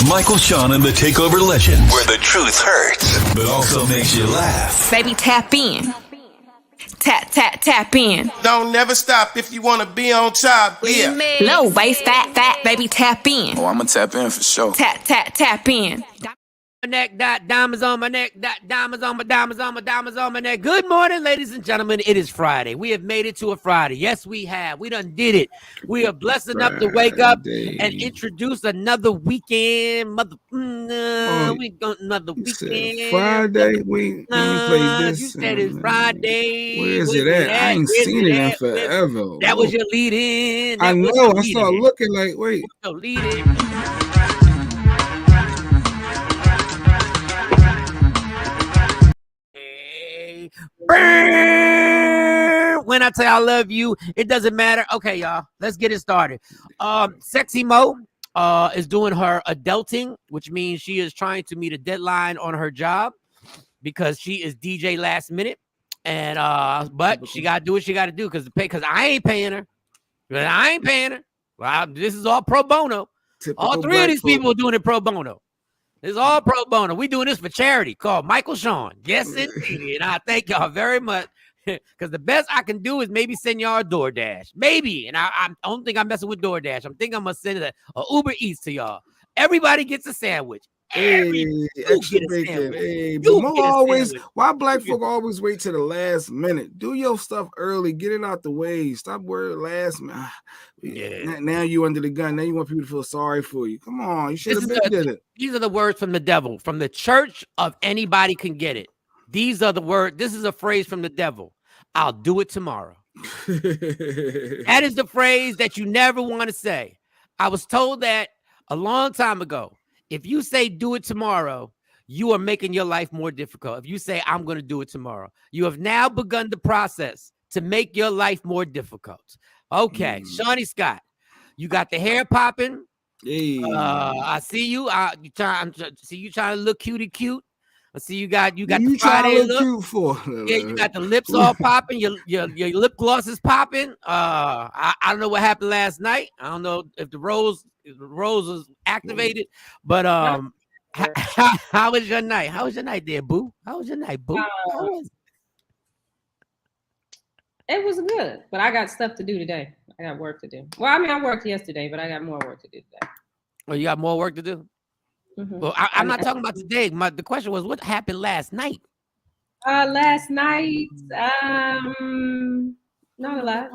Michael, Shawn, and the Takeover Legends, where the truth hurts, but also makes you laugh. Baby, tap in. Tap, tap, tap in. Don't never stop if you want to be on top. Yeah. Low waist, fat, baby, tap in. Oh, I'm going to tap in for sure. Tap, tap, tap in. My neck, diamonds on my neck, diamonds on my neck. Good morning, ladies and gentlemen. It is Friday. We have made it to a Friday. Yes, we have. We done did it. We are blessed enough to wake up and introduce another weekend. We got another weekend. Friday, we played this. You said it's Friday. Where is it at? I ain't seen it in forever. That was your lead in. I know. I started looking like, wait. Lead in. When I say I love you, it doesn't matter. Okay, y'all, let's get it started. Sexy Mo is doing her adulting, which means she is trying to meet a deadline on her job because she is DJ last minute. And but she gotta do what she gotta do because I ain't paying her. Well, this is all pro bono. Typical all three of these people are doing it pro bono. It's all pro bono. We doing this for charity called Michael Shawn. Yes, indeed. And I thank y'all very much because the best I can do is maybe send y'all a DoorDash. Maybe. And I don't think I'm messing with DoorDash. I'm thinking I'm going to send a Uber Eats to y'all. Everybody gets a sandwich. Hey, extra bacon. Hey, but why black folk always wait to the last minute? Do your stuff early. Get it out the way. Stop worrying last minute. Yeah. Now you under the gun. Now you want people to feel sorry for you. Come on, you should have did it. These are the words from the devil, from the church of anybody can get it. These are the words. This is a phrase from the devil. I'll do it tomorrow. That is the phrase that you never want to say. I was told that a long time ago. If you say do it tomorrow, you are making your life more difficult. If you say I'm going to do it tomorrow, you have now begun the process to make your life more difficult. Okay, Shawnee Scott, you got the hair popping. Hey. I see you. I see you trying to look cute. I see you got you the Friday look. Cute for? Yeah, you got the lips all popping. Your lip gloss is popping. I don't know what happened last night. I don't know if the rose was activated, but how was your night? How was your night there, boo? How was your night, boo? It was good, but I got stuff to do today. I got work to do. Well, I mean, I worked yesterday, but I got more work to do today. Oh, you got more work to do? Mm-hmm. Well, I'm not talking about today. The question was, what happened last night? Last night, not a lot.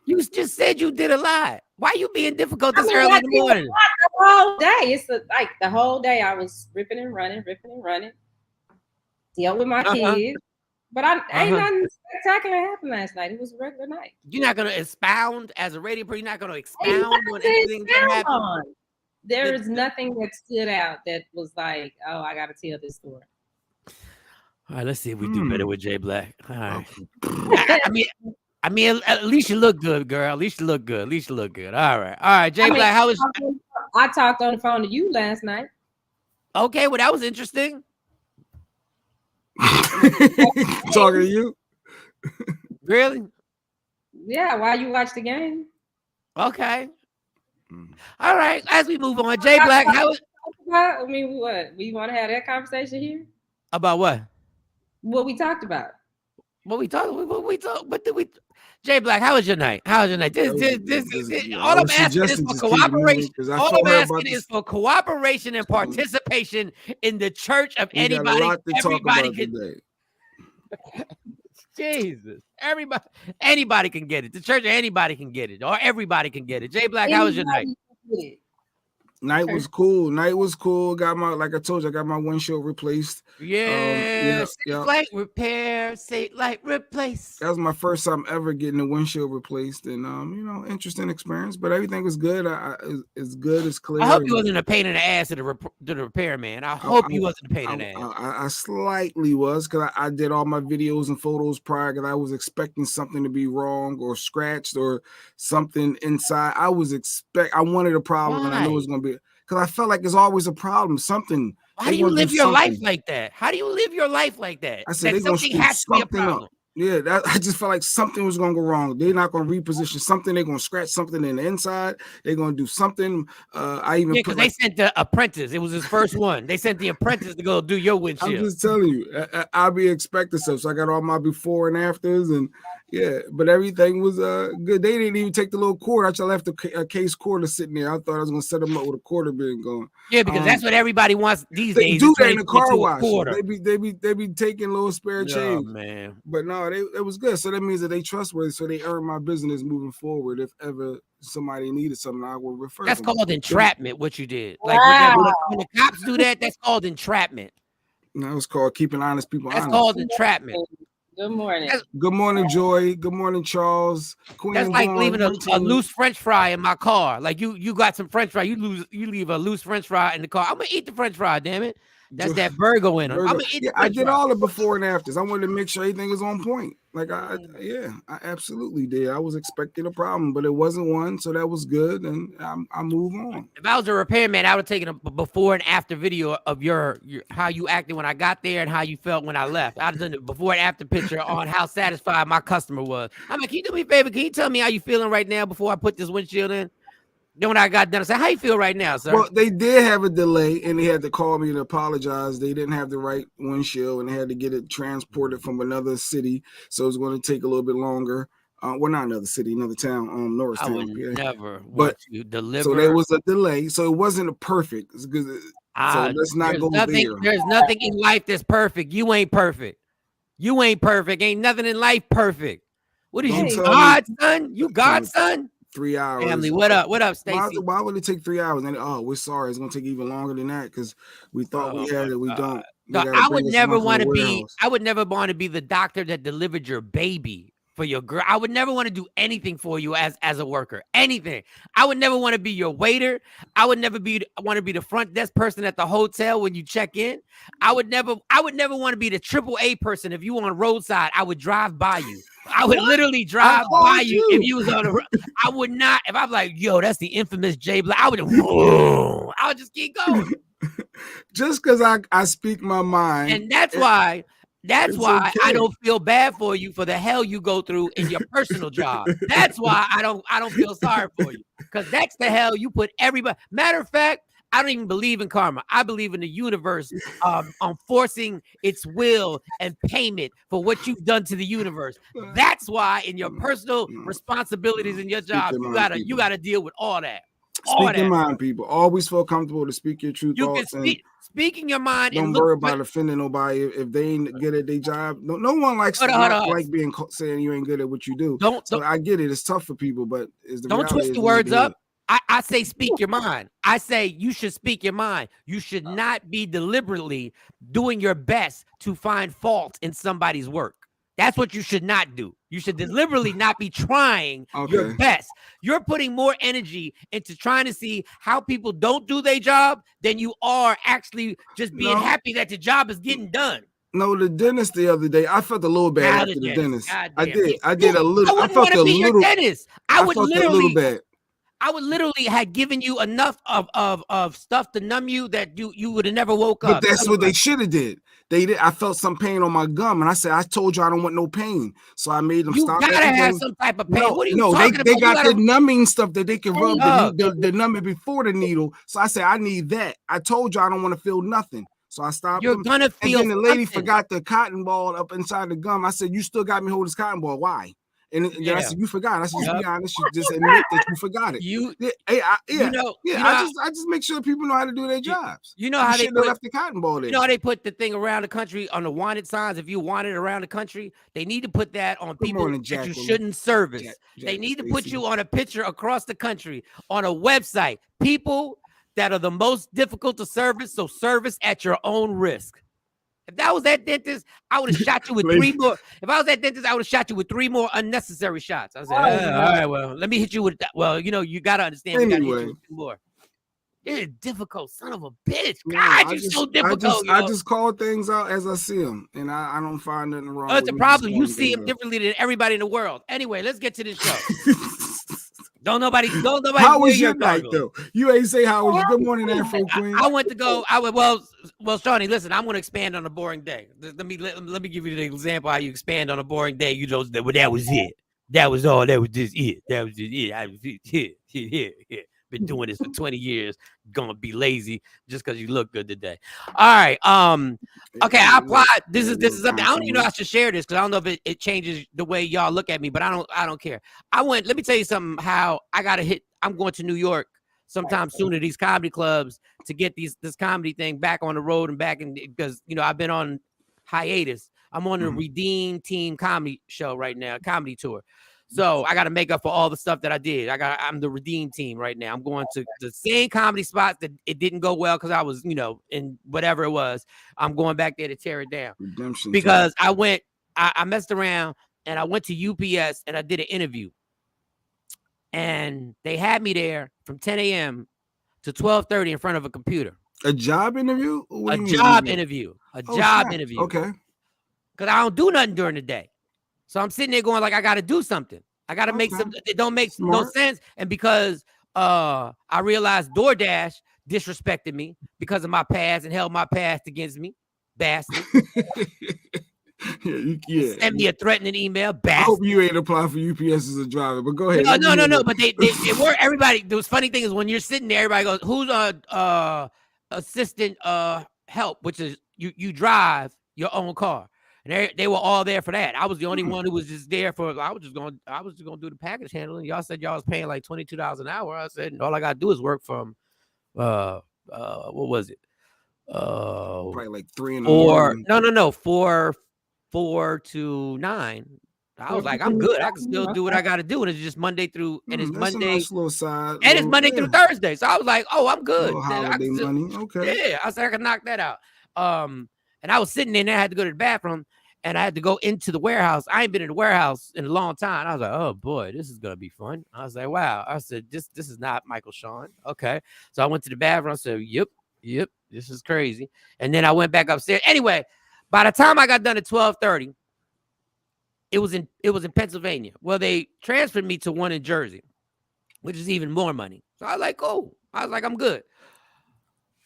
You just said you did a lot. Why are you being difficult this early in the morning? The whole day. It's like the whole day I was ripping and running, dealt with my kids. But ain't nothing spectacular happened last night. It was a regular night. You're not going to expound as a radio person. You're not going to expound on anything that happened. There is nothing that stood out that was like, oh, I got to tell this story. All right, let's see if we do better with Jay Black. All right. I mean, at least you look good, girl. At least you look good. All right, Jay Black. How was? I talked on the phone to you last night. Okay, well, that was interesting. Talking to you? Really? Yeah, while you watch the game. Okay. All right, as we move on, Jay Black, how was? I mean, what? We want to have that conversation here? About what? What we talked about. What we talked? What did we? Jay Black, how was your night? All I'm asking is for cooperation. All I'm asking is for cooperation and participation in the church of anybody. Everybody can. Jesus, anybody can get it. The church of anybody can get it, or everybody can get it. Jay Black, how was your night? Night was cool. Got like I told you, I got my windshield replaced. Light repair, light replace. That was my first time ever getting the windshield replaced, and interesting experience. But everything was good. It's good. It's clear. I hope you wasn't a pain in the ass to the repairman. I hope you wasn't a pain in the ass. I slightly was because I did all my videos and photos prior because I was expecting something to be wrong or scratched or something inside. I wanted a problem, and I knew it was going to be. Because I felt like there's always a problem. Something. How do you live your life like that? How do you live your life like that? I said that something has to be a problem. Yeah, I just felt like something was gonna go wrong. They're not gonna reposition something. They're gonna scratch something in the inside. They're gonna do something. I even because they sent the apprentice. It was his first one. They sent the apprentice to go do your windshield. I'm just telling you, I'll be expecting stuff. So I got all my before and afters, and yeah, but everything was good. They didn't even take the little cord. I just left a case quarter sitting there. I thought I was gonna set them up with a quarter being going. Yeah, because that's what everybody wants these they days. Do that in the car wash. Quarter. They be taking little spare change. Man. But no, it was good. So that means that they trustworthy. So they earn my business moving forward. If ever somebody needed something, I will refer. That's them. called entrapment. What you did, like when the cops do that, that's called entrapment. No, it's called keeping honest people. That's honest. called entrapment. Good morning. Good morning, Joy. Good morning, Charles. Queen that's like leaving a loose French fry in my car. Like you got some French fry, you leave a loose French fry in the car. I'm gonna eat the French fry, damn it. That's that Virgo in them. I'm gonna eat the I did all the before and afters. I wanted to make sure everything is on point. Like I absolutely did. I was expecting a problem, but it wasn't one, so that was good, and I move on. If I was a repairman, I would have taken a before and after video of your how you acted when I got there and how you felt when I left. I'd have done the before and after picture on how satisfied my customer was. I'm like, can you do me a favor? Can you tell me how you feeling right now before I put this windshield in? Then when I got done, I said, how you feel right now, sir? Well, they did have a delay, and they had to call me to apologize. They didn't have the right windshield, and they had to get it transported from another city, so it was going to take a little bit longer. Well, not another city, another town, Norristown. I would never but you deliver. So there was a delay, so it wasn't a perfect. So let's not go there. There's nothing in life that's perfect. You ain't perfect. You ain't perfect. Ain't nothing in life perfect. What is you, God's son? You God's son? 3 hours. Family, what up? What up, Stacey? Why would it take 3 hours? And we're sorry, it's gonna take even longer than that because we thought we had it. We don't. So I would never want to be. I would never want to be the doctor that delivered your baby for your girl. I would never want to do anything for you as a worker. Anything. I would never want to be your waiter. I would never want to be the front desk person at the hotel when you check in. I would never want to be the AAA person. If you on roadside, I would drive by you. I would literally drive by you if you was on the road. I would not. If I'm like, yo, that's the infamous Jay Black, I would just keep going. Just because I speak my mind. And that's why okay. I don't feel bad for you for the hell you go through in your personal job. That's why I don't feel sorry for you. Because that's the hell you put everybody. Matter of fact, I don't even believe in karma. I believe in the universe on forcing its will and payment for what you've done to the universe. That's why in your personal responsibilities in your job, you gotta deal with all that. Speak your mind, people. Always feel comfortable to speak your truth. You can speaking your mind. Don't worry about offending nobody if they ain't good at their job. No one likes like being saying you ain't good at what you do. So I get it. It's tough for people, but don't twist the words up. I say speak your mind. I say you should speak your mind. You should not be deliberately doing your best to find fault in somebody's work. That's what you should not do. You should deliberately not be trying your best. You're putting more energy into trying to see how people don't do their job than you are actually just being happy that the job is getting done. No, the dentist the other day, I felt a little bad after the dentist. I did a little. I felt a little. Dentist. I would literally a little bad. I would literally have given you enough of stuff to numb you that you would have never woke up. But that's what they should have did. They did. I felt some pain on my gum, and I said, "I told you I don't want no pain." So I made them stop. You gotta have some type of pain. What are you talking about? They got the numbing stuff that they can rub the numbing before the needle. So I said, "I need that." I told you I don't want to feel nothing. So I stopped. You're gonna feel. And then the lady forgot the cotton ball up inside the gum. I said, "You still got me hold this cotton ball? Why?" And then I said, "You forgot." I said, "Just be honest. You just admit that you forgot it." I just make sure people know how to do their jobs. You know how they left the cotton ball there. You know how they put the thing around the country on the wanted signs. If you want it around the country, they need to put that on people that you shouldn't service. They need to put you on a picture across the country on a website. People that are the most difficult to service, so service at your own risk. If that was that dentist, I would have shot you with 3 more. If I was that dentist, I would have shot you with 3 more unnecessary shots. I said, all right, well, let me hit you with that. Well, you got to understand. We got to hit you with 2 more. You're a difficult son of a bitch. God, you're so difficult. I just call things out as I see them, and I don't find nothing wrong. That's the problem. You see them differently than everybody in the world. Anyway, let's get to this show. Don't nobody. How was your night though? You ain't say how was your good morning, Afro Queen. I went to go. Well, Shawnee, listen. I'm going to expand on a boring day. Let me give you the example how you expand on a boring day. You know that was it. That was all. That was just it. That was just it. I was here. Been doing this for 20 years. Gonna be lazy just because you look good today. All right. Okay. I applied. This is something. I don't even know if I should share this because I don't know if it changes the way y'all look at me, but I don't care. Let me tell you something. How I got to hit. I'm going to New York sometime soon to these comedy clubs to get this comedy thing back on the road and back in because I've been on hiatus. I'm on the Redeem Team comedy show right now, comedy tour. So I got to make up for all the stuff that I did. I'm the Redeem Team right now. I'm going to the same comedy spots that it didn't go well because I was, in whatever it was. I'm going back there to tear it down. Redemption because time. I messed around and I went to UPS and I did an interview. And they had me there from 10 a.m. to 12:30 in front of a computer. A job interview? A job interview. Okay. Because I don't do nothing during the day. So I'm sitting there going like, I got to do something. I got to make some. It don't make no sense. And because I realized DoorDash disrespected me because of my past and held my past against me, bastard. Yeah. Send me a threatening email, bastard. I hope you ain't apply for UPS as a driver, but go ahead. No. But they were everybody. The funny thing is when you're sitting there, everybody goes, "Who's assistant help?" Which is you drive your own car. And they were all there for that. I was the only one who was just there for. I was just gonna do the package handling. Y'all said y'all was paying like $22 an hour. I said all I gotta do is work from, what was it? Probably like 3 in the morning. No, 4 to 9. I was like, I'm good. I can still do what I got to do, and it's just Monday through, and it's Monday. A nice little side, and it's Monday through Thursday. So I was like, oh, I'm good. Holiday money, okay. Yeah, I said I can knock that out. And I was sitting there and I had to go to the bathroom and I had to go into the warehouse. I ain't been in the warehouse in a long time. I was like, oh boy, this is gonna be fun. I was like, wow. I said, this is not Michael Shawn. Okay. So I went to the bathroom. I said, yep, this is crazy. And then I went back upstairs. Anyway, by the time I got done at 12:30, it was in Pennsylvania. Well, they transferred me to one in Jersey, which is even more money. So I was like, cool. I was like, I'm good.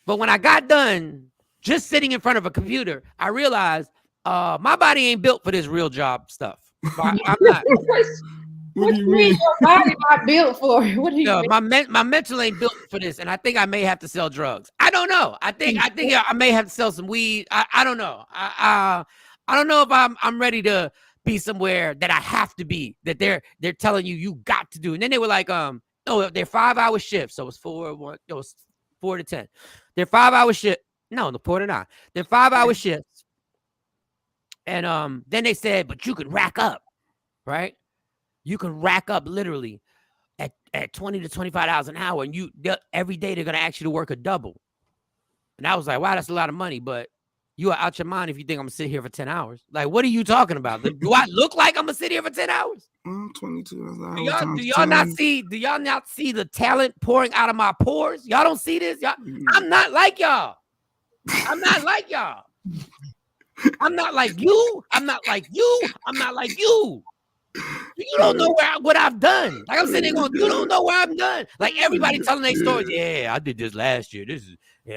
But when I got done just sitting in front of a computer, I realized my body ain't built for this real job stuff. I'm not. What do you mean your body not built for? What do you mean? My mental ain't built for this, and I think I may have to sell drugs. I don't know. I think I may have to sell some weed. I don't know. I don't know if I'm ready to be somewhere that I have to be. That they're telling you got to do. And then they were like, they're 5-hour shifts. So it's 4 to 10. They're 5-hour shift. No, the 4 to 9. They're 5-hour shifts. And then they said, but you can rack up, right? You can rack up literally at $20 to $25 an hour, and every day they're gonna ask you to work a double. And I was like, wow, that's a lot of money, but you are out your mind if you think I'm gonna sit here for 10 hours. Like, what are you talking about? Do I look like I'm gonna sit here for 10 hours? 22. Do y'all not see the talent pouring out of my pores? Y'all don't see this? I'm not like y'all. I'm not like y'all. I'm not like you. I'm not like you. I'm not like you. You don't know what I've done. Like I'm sitting there going, you don't know where I'm done. Like everybody telling their stories. Yeah, I did this last year.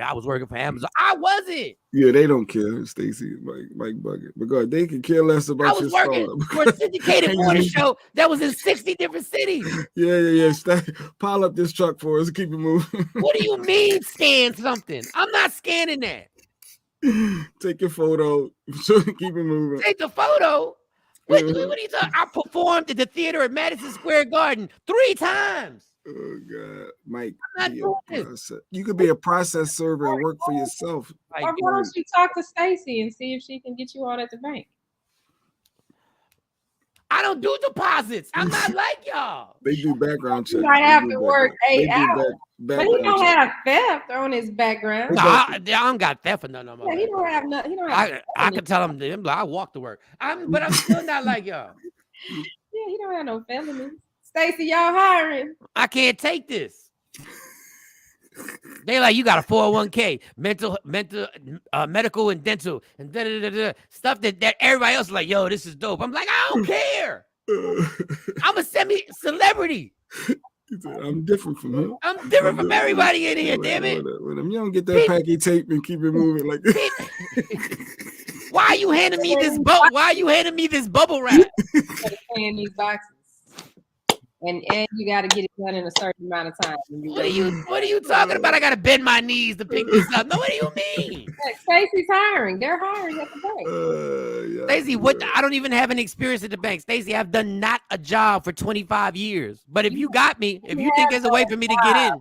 I was working for Amazon. I wasn't. Yeah, they don't care, Stacey, Mike Bucket. But God, they can care less about your I was working for a syndicated morning show that was in 60 different cities. Yeah. Pile up this truck for us. Keep it moving. What do you mean scan something? I'm not scanning that. Take your photo. Keep it moving. Take the photo. What are you talking? I performed at the theater at Madison Square Garden 3 times. Oh God, Mike! You could be a process server and work for yourself. Or why don't you talk to Stacey and see if she can get you out at the bank? I don't do deposits. I'm not like y'all. They do background checks. You might have to work 8 hours. But he don't have theft on his background. No, I don't got theft or nothing on my background. He don't have nothing. He don't have I can tell him I walk to work. But I'm still not like y'all. Yeah, he don't have no felonies. Stacey, y'all hiring? I can't take this. They like, you got a 401k, medical and dental, and stuff that everybody else is like, yo, this is dope. I'm like, I don't care. I'm a semi-celebrity. I'm different from him. I'm different from everybody in here, damn it. You don't get that packy tape and keep it moving like this. Why are you handing me this bubble wrap? Playing these boxes. And you got to get it done in a certain amount of time. What are you talking about? I got to bend my knees to pick this up. No, what do you mean? Stacy's hiring. They're hiring at the bank. Stacey, I don't even have any experience at the bank. Stacey, I've done not a job for 25 years. But if you got me, if you think there's a way for me to get in.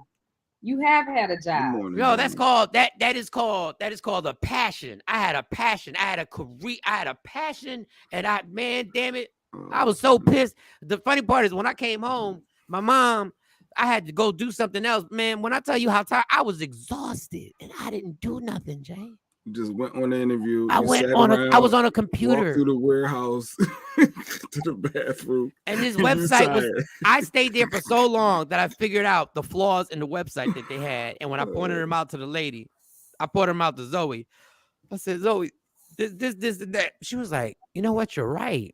You have had a job. No, that's called that is called a passion. I had a passion. I had a career. I had a passion, and man, damn it, I was so pissed. The funny part is when I came home, my mom, I had to go do something else. Man, when I tell you how tired, I was exhausted, and I didn't do nothing, Jay. You just went on the interview. I was on a computer. Walked through the warehouse to the bathroom. And this website I stayed there for so long that I figured out the flaws in the website that they had. And when I pointed them out to the lady, I pointed them out to Zoe. I said, Zoe, this, and that. She was like, you know what? You're right.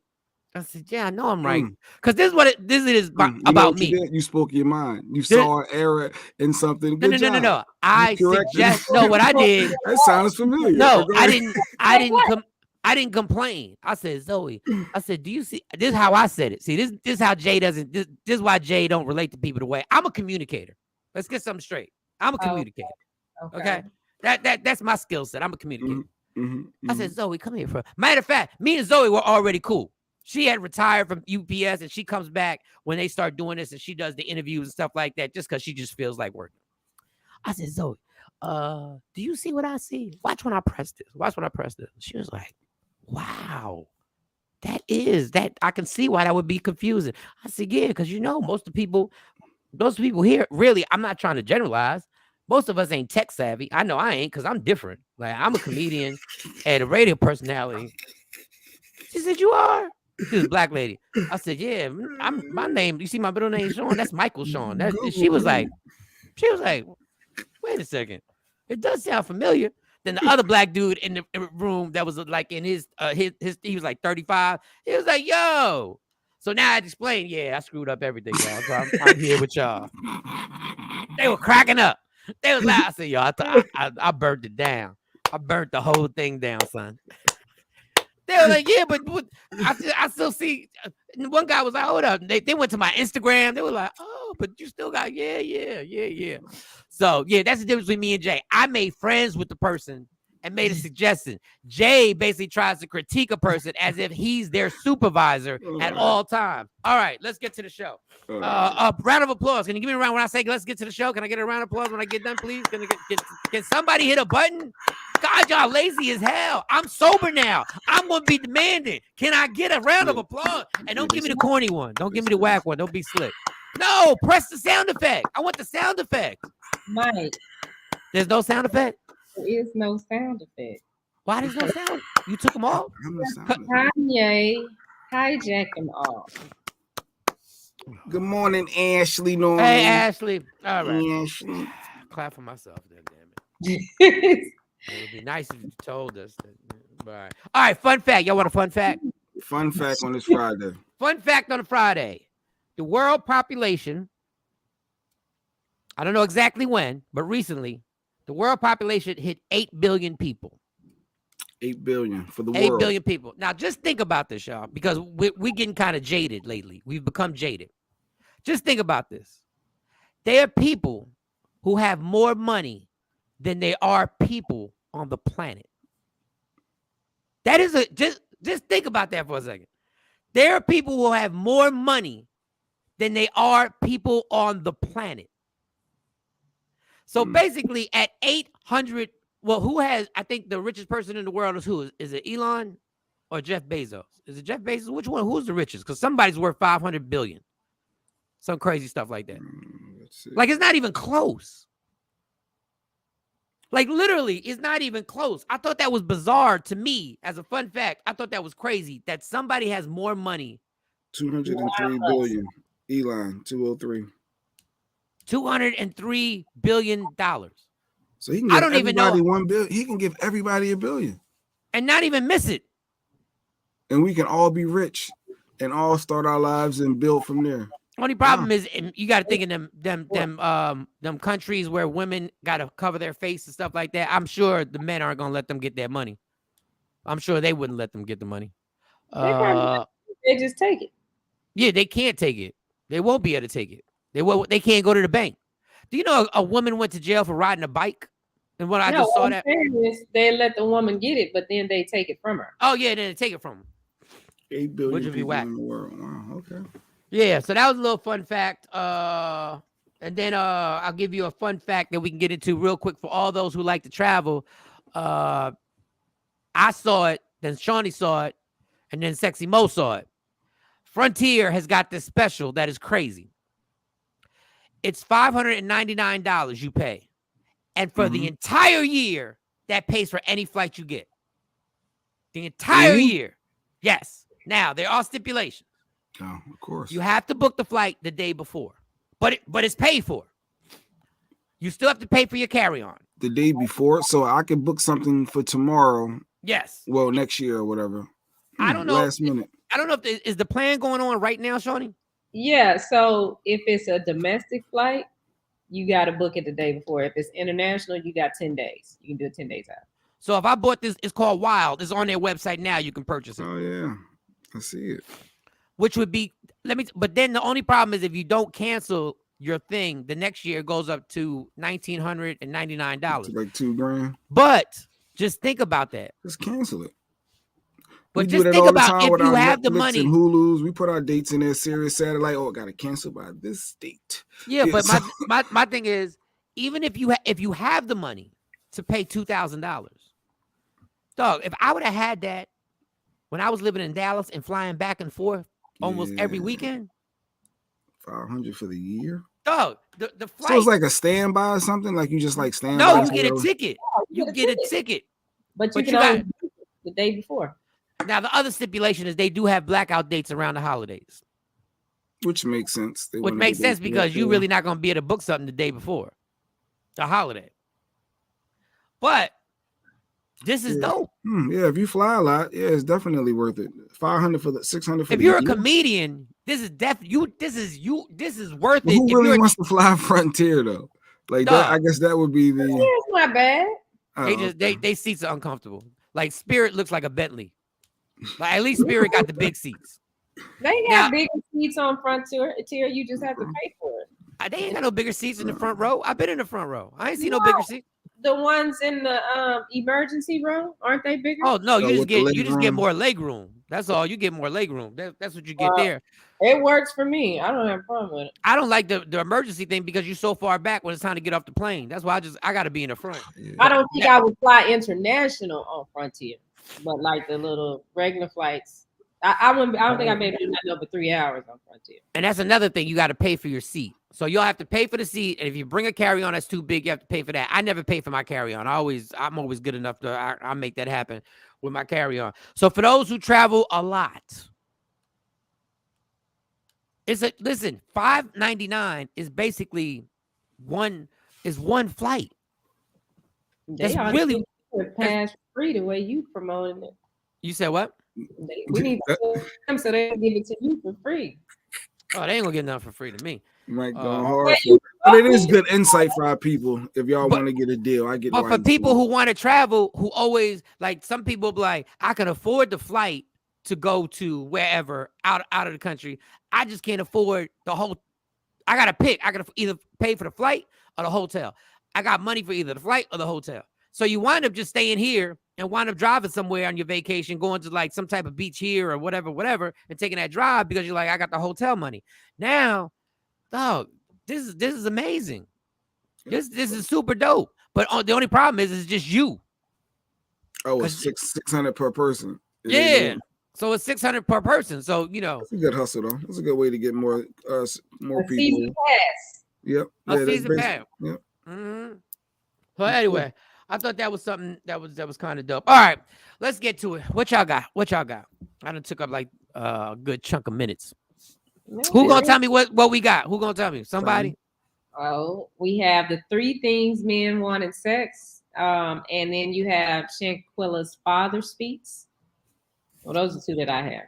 I said, yeah, I know I'm right. Because this is about me. You spoke your mind. You saw an error in something. No. I suggest what I did. That sounds familiar. No, I didn't complain. I said, Zoe, I said, do you see? This is how I said it. See, this is how Jay doesn't. This is why Jay don't relate to people the way I'm a communicator. Let's get something straight. I'm a communicator. Okay. That's my skill set. I'm a communicator. I said, Zoe, come here. Matter of fact, me and Zoe were already cool. She had retired from UPS, and she comes back when they start doing this, and she does the interviews and stuff like that, just because she just feels like working. I said, Zoe, do you see what I see? Watch when I press this. She was like, wow, that I can see why that would be confusing. I said, yeah, because most of the people here, really, I'm not trying to generalize. Most of us ain't tech savvy. I know I ain't, because I'm different. Like, I'm a comedian and a radio personality. She said, you are? She was a black lady. I said, yeah, my name, you see my middle name, Shawn? That's Michael Shawn. She was like, wait a second. It does sound familiar. Then the other black dude in the room that was like in his he was like 35. He was like, yo. So now I explained, yeah, I screwed up everything, y'all. So I'm here with y'all. They were cracking up. They was like, I said, yo, I burnt it down. I burnt the whole thing down, son. They were like, yeah, but I still see. One guy was like, hold up. They went to my Instagram. They were like, oh, but you still got, yeah. So, yeah, that's the difference between me and Jay. I made friends with the person and made a suggestion. Jay basically tries to critique a person as if he's their supervisor at all times. All right, let's get to the show. A round of applause. Can you give me a round when I say let's get to the show? Can I get a round of applause when I get done, please? Can somebody hit a button? God, y'all lazy as hell. I'm sober now. I'm going to be demanding. Can I get a round of applause? And don't give me the corny one. Don't give me the whack one. Don't be slick. No, press the sound effect. I want the sound effect. Mike. There's no sound effect? There is no sound effect. Why there's no sound? You took them off? Kanye hijacked them all. Good morning, Ashley. Norman. Hey, Ashley. All right. Ashley. Clap for myself then, damn it. It would be nice if you told us. All right, fun fact. Y'all want a fun fact? Fun fact on this Friday. Fun fact on a Friday. The world population, I don't know exactly when, but recently, the world population hit 8 billion people. 8 billion for the 8 world. 8 billion people. Now, just think about this, y'all, because we're getting kind of jaded lately. We've become jaded. Just think about this. There are people who have more money than there are people on the planet. That is just think about that for a second. There are people who have more money than they are people on the planet. So basically at 800, well, who has, I think the richest person in the world is who? Is it Elon or Jeff Bezos? Is it Jeff Bezos? Which one? Who's the richest? Because somebody's worth 500 billion. Some crazy stuff like that. Like, it's not even close. Like, literally, it's not even close. I thought that was bizarre to me. As a fun fact, I thought that was crazy that somebody has more money. 203 billion. Elon, 203. $203 billion. So he can give I don't even know. $1 billion. He can give everybody $1 billion. And not even miss it. And we can all be rich and all start our lives and build from there. Only problem is you got to think in them countries where women got to cover their face and stuff like that. I'm sure the men aren't gonna let them get their money. I'm sure they wouldn't let them get the money. They just take it. Yeah, they can't take it. They won't be able to take it. They can't go to the bank. Do you know a woman went to jail for riding a bike? And what I just saw that they let the woman get it, but then they take it from her. Oh yeah, then they take it from her. 8 billion people in the world. Wow, okay. Yeah, so that was a little fun fact. And then I'll give you a fun fact that we can get into real quick for all those who like to travel. I saw it, then Shawnee saw it, and then Sexy Mo saw it. Frontier has got this special that is crazy. It's $599 you pay. And for the entire year, that pays for any flight you get. The entire year. Yes. Now, there are stipulations. Oh, of course. You have to book the flight the day before. But it's paid for. You still have to pay for your carry-on. The day before? So I could book something for tomorrow. Yes. Well, next year or whatever. I don't know. Last minute. I don't know if is the plan going on right now, Shawnee? Yeah. So if it's a domestic flight, you got to book it the day before. If it's international, you got 10 days. You can do it 10 days out. So if I bought this, it's called Wild. It's on their website now. You can purchase it. Oh, yeah. I see it. Which would be, but then the only problem is if you don't cancel your thing, the next year goes up to $1,999. It's like $2,000. But just think about that. Just cancel it. But just think about if you have the money. And Hulu's, we put our dates in there, Sirius Satellite. Oh, got to cancel by this date. Yeah, but so my thing is, even if you have the money to pay $2,000, dog, if I would have had that when I was living in Dallas and flying back and forth almost every weekend, $500 for the year. Dog, the flight. So it's like a standby or something. Like you just like stand. No, you get a ticket. You get a ticket, but you got the day before. Now, the other stipulation is they do have blackout dates around the holidays. Which makes sense. Which makes sense because you're really not going to be able to book something the day before the holiday. But this is dope. Yeah, if you fly a lot, it's definitely worth it. $500 for the $600 for if you're a comedian, this is worth it. Who really wants to fly Frontier though? Like that, I guess that would be the. It's not bad. They seats are uncomfortable. Like Spirit looks like a Bentley. Like at least Spirit got the big seats. They have bigger seats on Frontier. You just have to pay for it. They ain't got no bigger seats in the front row. I've been in the front row. I ain't seen no bigger seats. The ones in the emergency room, aren't they bigger? Oh no, you just get more leg room. That's all. You get more leg room. That's what you get there. It works for me. I don't have a problem with it. I don't like the emergency thing because you're so far back when it's time to get off the plane. That's why I got to be in the front. I don't think I would fly international on Frontier, but like the little regular flights, I wouldn't. I don't think I'd be able to do nothing over 3 hours on Frontier. And that's another thing. You got to pay for your seat. So you'll have to pay for the seat. And if you bring a carry-on that's too big, you have to pay for that. I never pay for my carry-on. I'm always good enough to I make that happen with my carry-on. So for those who travel a lot, listen, $599 is basically one flight. They really pass free the way you promoting it. You said what? We need them so they can give it to you for free. Oh, they ain't gonna get nothing for free to me. Might go hard for it. But it is good insight for our people. If y'all want to get a deal, I get. But for people who want to travel, who always like, some people be like, I can afford the flight to go to wherever out of the country. I just can't afford the whole. I gotta pick. I gotta either pay for the flight or the hotel. I got money for either the flight or the hotel. So you wind up just staying here and wind up driving somewhere on your vacation, going to like some type of beach here or whatever, and taking that drive because you're like, I got the hotel money. Now, dog, this is amazing. This is super dope. But the only problem is it's just you. Oh, it's $600 per person. Yeah. So it's $600 per person. So it's a good hustle though. It's a good way to get more people. Season pass. Yep. A season pass. Yep. Mm-hmm. So anyway, I thought that was something that was kind of dope. All right, let's get to it. What y'all got? I done took up like a good chunk of minutes. Who gonna tell me what we got? Who gonna tell me? Somebody? Oh, we have the 3 things men want in sex. And then you have Shanquella's father speaks. Well, those are 2 that I have.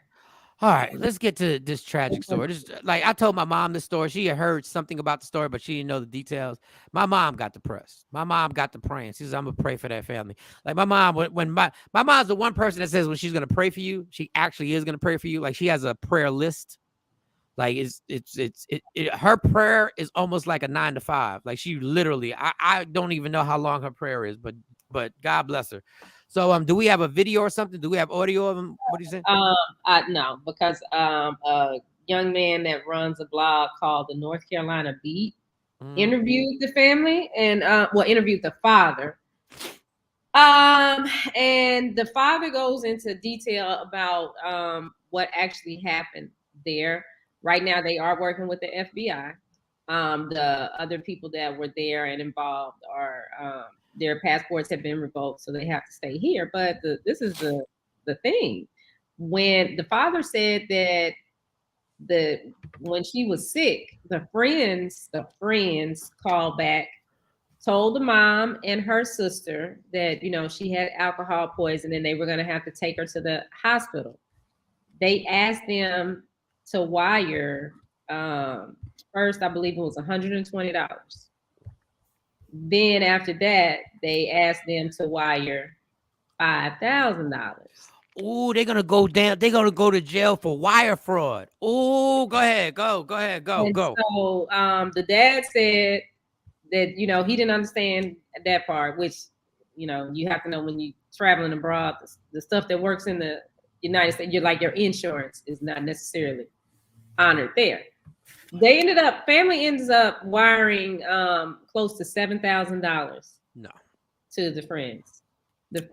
All right, let's get to this tragic story. This, like I told my mom this story. She had heard something about the story, but she didn't know the details. My mom got depressed. My mom got to praying. She says, "I'm gonna pray for that family." Like my mom, when my mom's the one person that says when she's gonna pray for you, she actually is gonna pray for you. Like she has a prayer list. Like her prayer is almost like a 9 to 5. Like she literally, I don't even know how long her prayer is, but God bless her. So do we have a video or something? Do we have audio of him? What do you say? No, because a young man that runs a blog called the North Carolina Beat interviewed the family and interviewed the father. And the father goes into detail about what actually happened there. Right now, they are working with the FBI. The other people that were there and involved are their passports have been revoked, so they have to stay here. But this is the thing. When the father said that when she was sick, the friends called back, told the mom and her sister that she had alcohol poisoning and they were going to have to take her to the hospital. They asked them to wire first, I believe it was $120. Then after that, they asked them to wire $5,000. Oh, they're gonna go down. They're gonna go to jail for wire fraud. Oh, go ahead, go. So the dad said that he didn't understand that part, which you have to know when you're traveling abroad, the stuff that works in the United States, you're like your insurance is not necessarily honored there. Family ends up wiring close to $7,000 to the friends. The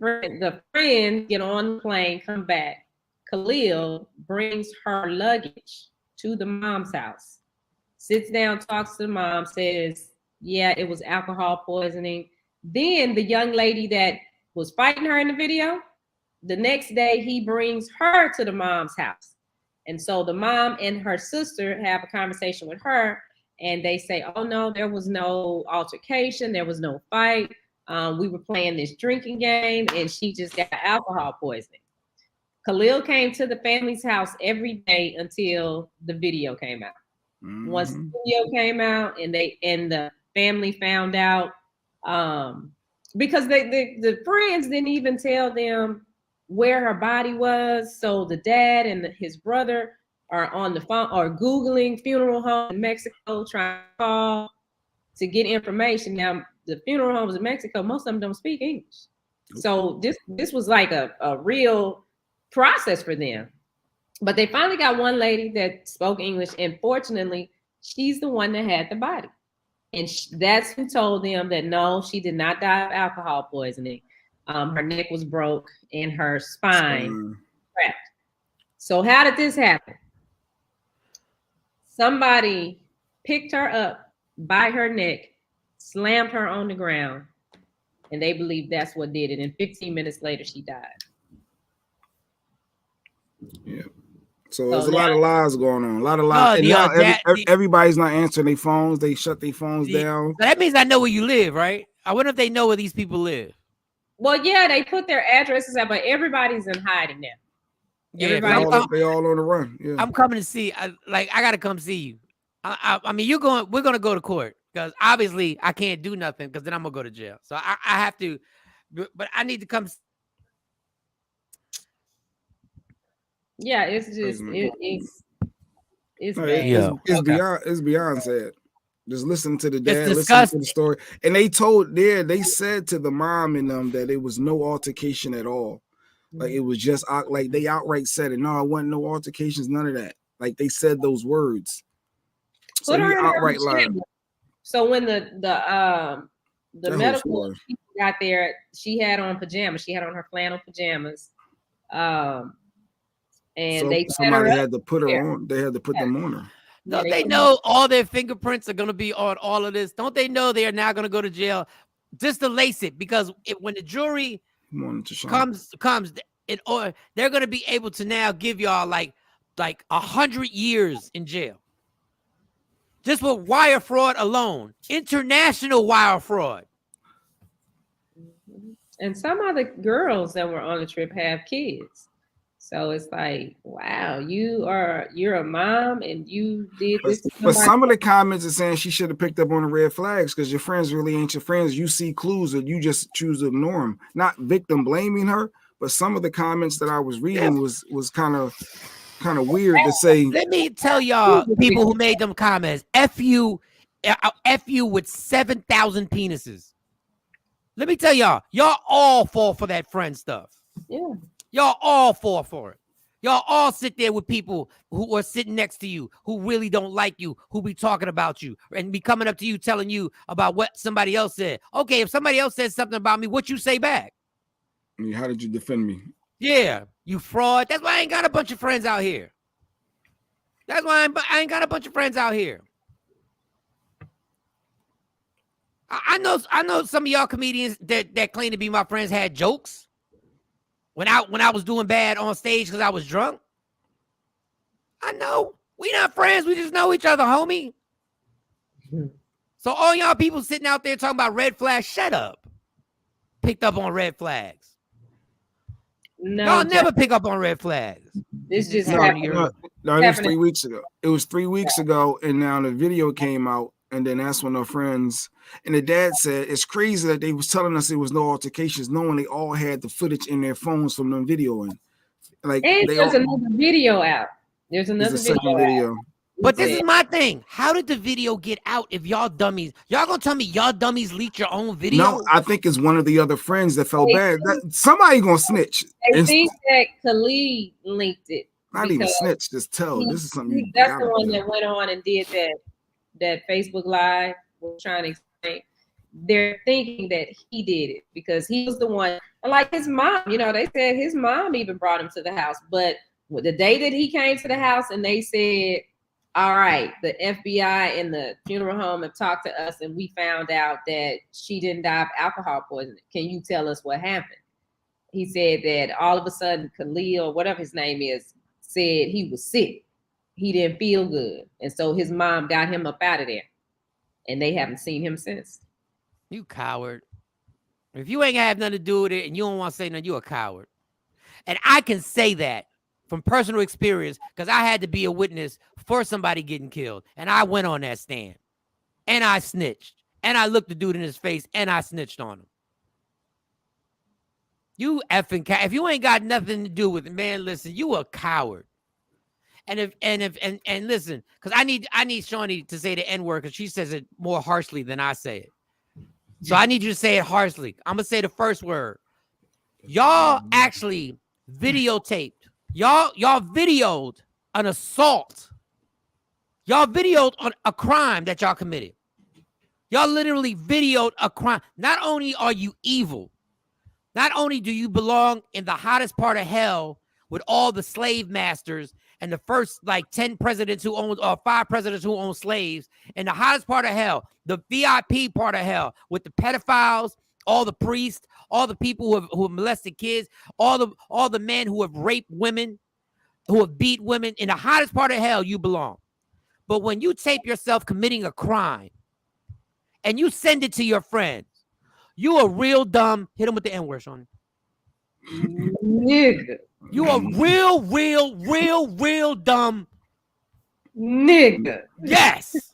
friends get on the plane, come back. Khalil brings her luggage to the mom's house, sits down, talks to the mom, says, yeah, it was alcohol poisoning. Then the young lady that was fighting her in the video, the next day he brings her to the mom's house. And so the mom and her sister have a conversation with her and they say, oh no, there was no altercation. There was no fight. We were playing this drinking game and she just got alcohol poisoning. Khalil came to the family's house every day until the video came out. Mm-hmm. Once the video came out and the family found out, because the friends didn't even tell them where her body was. So the dad and his brother are on the phone or Googling funeral home in Mexico, trying to call to get information. Now, the funeral homes in Mexico, most of them don't speak English. So this was like a real process for them. But they finally got one lady that spoke English, and fortunately, she's the one that had the body. And that's who told them that no, she did not die of alcohol poisoning. Her neck was broke and her spine cracked. So how did this happen? Somebody picked her up by her neck, slammed her on the ground, and they believe that's what did it. And 15 minutes later, she died. Yeah. So there's a lot of lies going on. A lot of lies. And now everybody's not answering their phones. They shut their phones down. That means I know where you live, right? I wonder if they know where these people live. Well, yeah, they put their addresses out, but everybody's in hiding now. Yeah, they all on the run. Yeah. I'm coming to see. I got to come see you. I mean, we're going to go to court because obviously I can't do nothing because then I'm going to go to jail. So I have to, but I need to come. Yeah, it's just it's bad. Yeah. It's beyond sad. Just listen to the dad, listen to the story. And they said to the mom and them that it was no altercation at all. Like it was just like they outright said it. No, it wasn't no altercations, none of that. Like they said those words. So he outright lied. So when the medical people got there, she had on pajamas. She had on her flannel pajamas. And somebody had to put her on. They had to put them on her. Don't they know all their fingerprints are going to be on all of this? Don't they know they are now going to go to jail just to lace it? Because when the jury comes, they're going to be able to now give y'all like 100 years in jail. Just for wire fraud alone. International wire fraud. And some of the girls that were on the trip have kids. So it's like, wow, you're a mom and you did this. But some of the comments are saying she should have picked up on the red flags because your friends really ain't your friends. You see clues and you just choose to ignore them. Not victim blaming her, but some of the comments that I was reading was kind of weird to say. Let me tell y'all, people who made them comments, F you with 7,000 penises. Let me tell y'all all fall for that friend stuff. Yeah. Y'all all fall for it. Y'all all sit there with people who are sitting next to you, who really don't like you, who be talking about you, and be coming up to you telling you about what somebody else said. Okay, if somebody else says something about me, what you say back? I mean, how did you defend me? Yeah, you fraud. That's why I ain't got a bunch of friends out here. That's why I ain't got a bunch of friends out here. I know some of y'all comedians that claim to be my friends had jokes when I was doing bad on stage because I was drunk. I know. We not friends. We just know each other, homie. So all y'all people sitting out there talking about red flags, shut up. Picked up on red flags. No, y'all never pick up on red flags. This just happened. No, it was 3 weeks ago. It was 3 weeks ago, and now the video came out, and then that's when our friends and the dad said it's crazy that they was telling us there was no altercations, knowing they all had the footage in their phones from them videoing. Like, and there's another video out. There's another video. But this is my thing. How did the video get out if y'all dummies? Y'all gonna tell me y'all dummies leaked your own video? No, I think it's one of the other friends that felt bad. Somebody gonna snitch. I think that Khalid linked it. Not even snitch, just tell. This is something. That's the one that went on and did that Facebook Live. We're trying to explain. They're thinking that he did it because he was the one. Like his mom, they said his mom even brought him to the house. But the day that he came to the house and they said, all right, the FBI and the funeral home have talked to us and we found out that she didn't die of alcohol poisoning. Can you tell us what happened? He said that all of a sudden Khalil, or whatever his name is, said he was sick. He didn't feel good. And so his mom got him up out of there. And they haven't seen him since. You coward. If you ain't have nothing to do with it and you don't want to say nothing, you a coward. And I can say that from personal experience because I had to be a witness for somebody getting killed. And I went on that stand. And I snitched. And I looked the dude in his face and I snitched on him. You effing coward. If you ain't got nothing to do with it, man, listen, you a coward. And listen, because I need Shawnee to say the N-word because she says it more harshly than I say it. So I need you to say it harshly. I'm gonna say the first word. Y'all actually videotaped. Y'all videoed an assault. Y'all videoed on a crime that y'all committed. Y'all literally videoed a crime. Not only are you evil, not only do you belong in the hottest part of hell with all the slave masters and the first 10 presidents who owned, or 5 presidents who owned slaves, in the hottest part of hell, the VIP part of hell, with the pedophiles, all the priests, all the people who have molested kids, all the men who have raped women, who have beat women, in the hottest part of hell, you belong. But when you tape yourself committing a crime and you send it to your friends, you are real dumb. Hit him with the N-word, Sean. Nigga. You are real dumb. Nigga. Yes.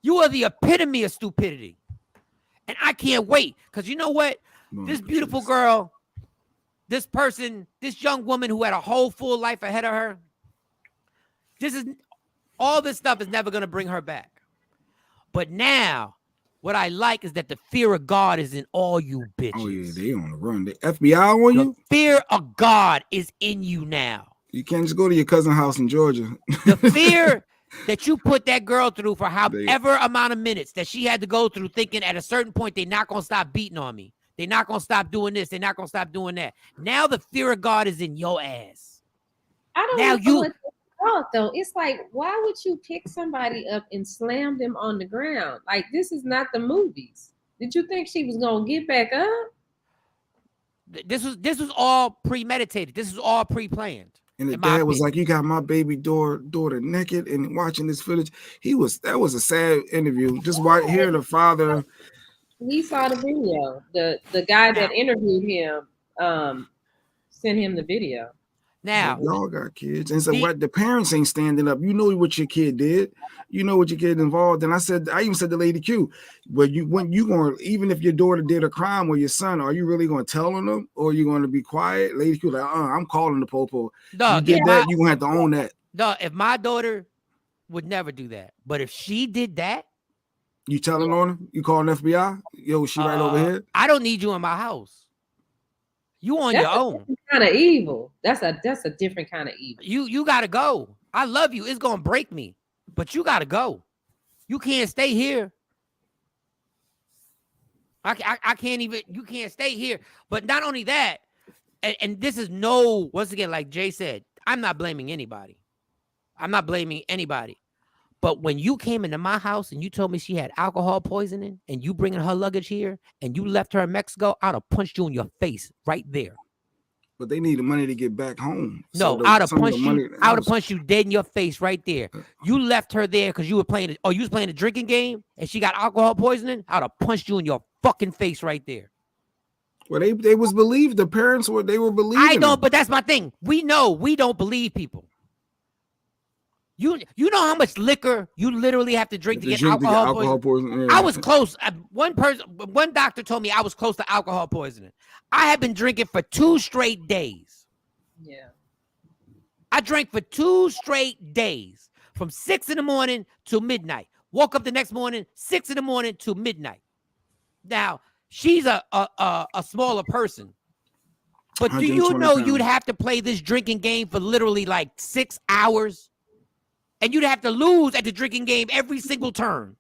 You are the epitome of stupidity. And I can't wait. Because you know what? This beautiful girl, this person, this young woman who had a whole full life ahead of her, all this stuff is never going to bring her back. But now, what I like is that the fear of God is in all you bitches. Oh, yeah, they on the run. The FBI on you? The fear of God is in you now. You can't just go to your cousin's house in Georgia. The fear that you put that girl through for however amount of minutes that she had to go through, thinking at a certain point they're not going to stop beating on me. They're not going to stop doing this. They're not going to stop doing that. Now the fear of God is in your ass. I don't know what they thought, though. It's like, why would you pick somebody up and slam them on the ground? Like, this is not the movies. Did you think she was going to get back up? This was all premeditated. This is all pre-planned. And the dad was like, "You got my baby daughter naked," and watching this footage. That was a sad interview. Just hearing the father. He saw the video. The guy that interviewed him sent him the video. Now y'all got kids, and so what? The parents ain't standing up. You know what your kid did. You know what your kid involved. And I even said to Lady Q, but when you going, even if your daughter did a crime or your son, are you really going to tell on them, or are you going to be quiet? Lady Q, like, I'm calling the popo. You did that, you gonna have to own that. No, if my daughter would never do that, but if she did that, you telling on her? You calling FBI? Yo, she right over here. I don't need you in my house. You on your own. Kind of evil. That's a different kind of evil. You gotta go. I love you. It's gonna break me, but you gotta go. You can't stay here. I can't even. You can't stay here. But not only that, and this is once again, like Jay said, I'm not blaming anybody. I'm not blaming anybody. But when you came into my house and you told me she had alcohol poisoning and you bringing her luggage here and you left her in Mexico, I'd have punched you in your face right there. But they need the money to get back home. No, I'd have punched you. I would have punched you dead in your face right there. You left her there because you were playing. You was playing a drinking game and she got alcohol poisoning. I'd have punched you in your fucking face right there. Well, they was believed. The parents were believing. I don't, but that's my thing. We know we don't believe people. You know how much liquor you literally have to drink to get alcohol poisoning? Yeah. I was close. One doctor told me I was close to alcohol poisoning. I had been drinking for 2 straight days. Yeah. I drank for 2 straight days from 6 a.m. to midnight. Woke up the next morning, 6 a.m. to midnight. Now, she's a smaller person. But do you know you'd have to play this drinking game for literally like 6 hours? And you'd have to lose at the drinking game every single turn.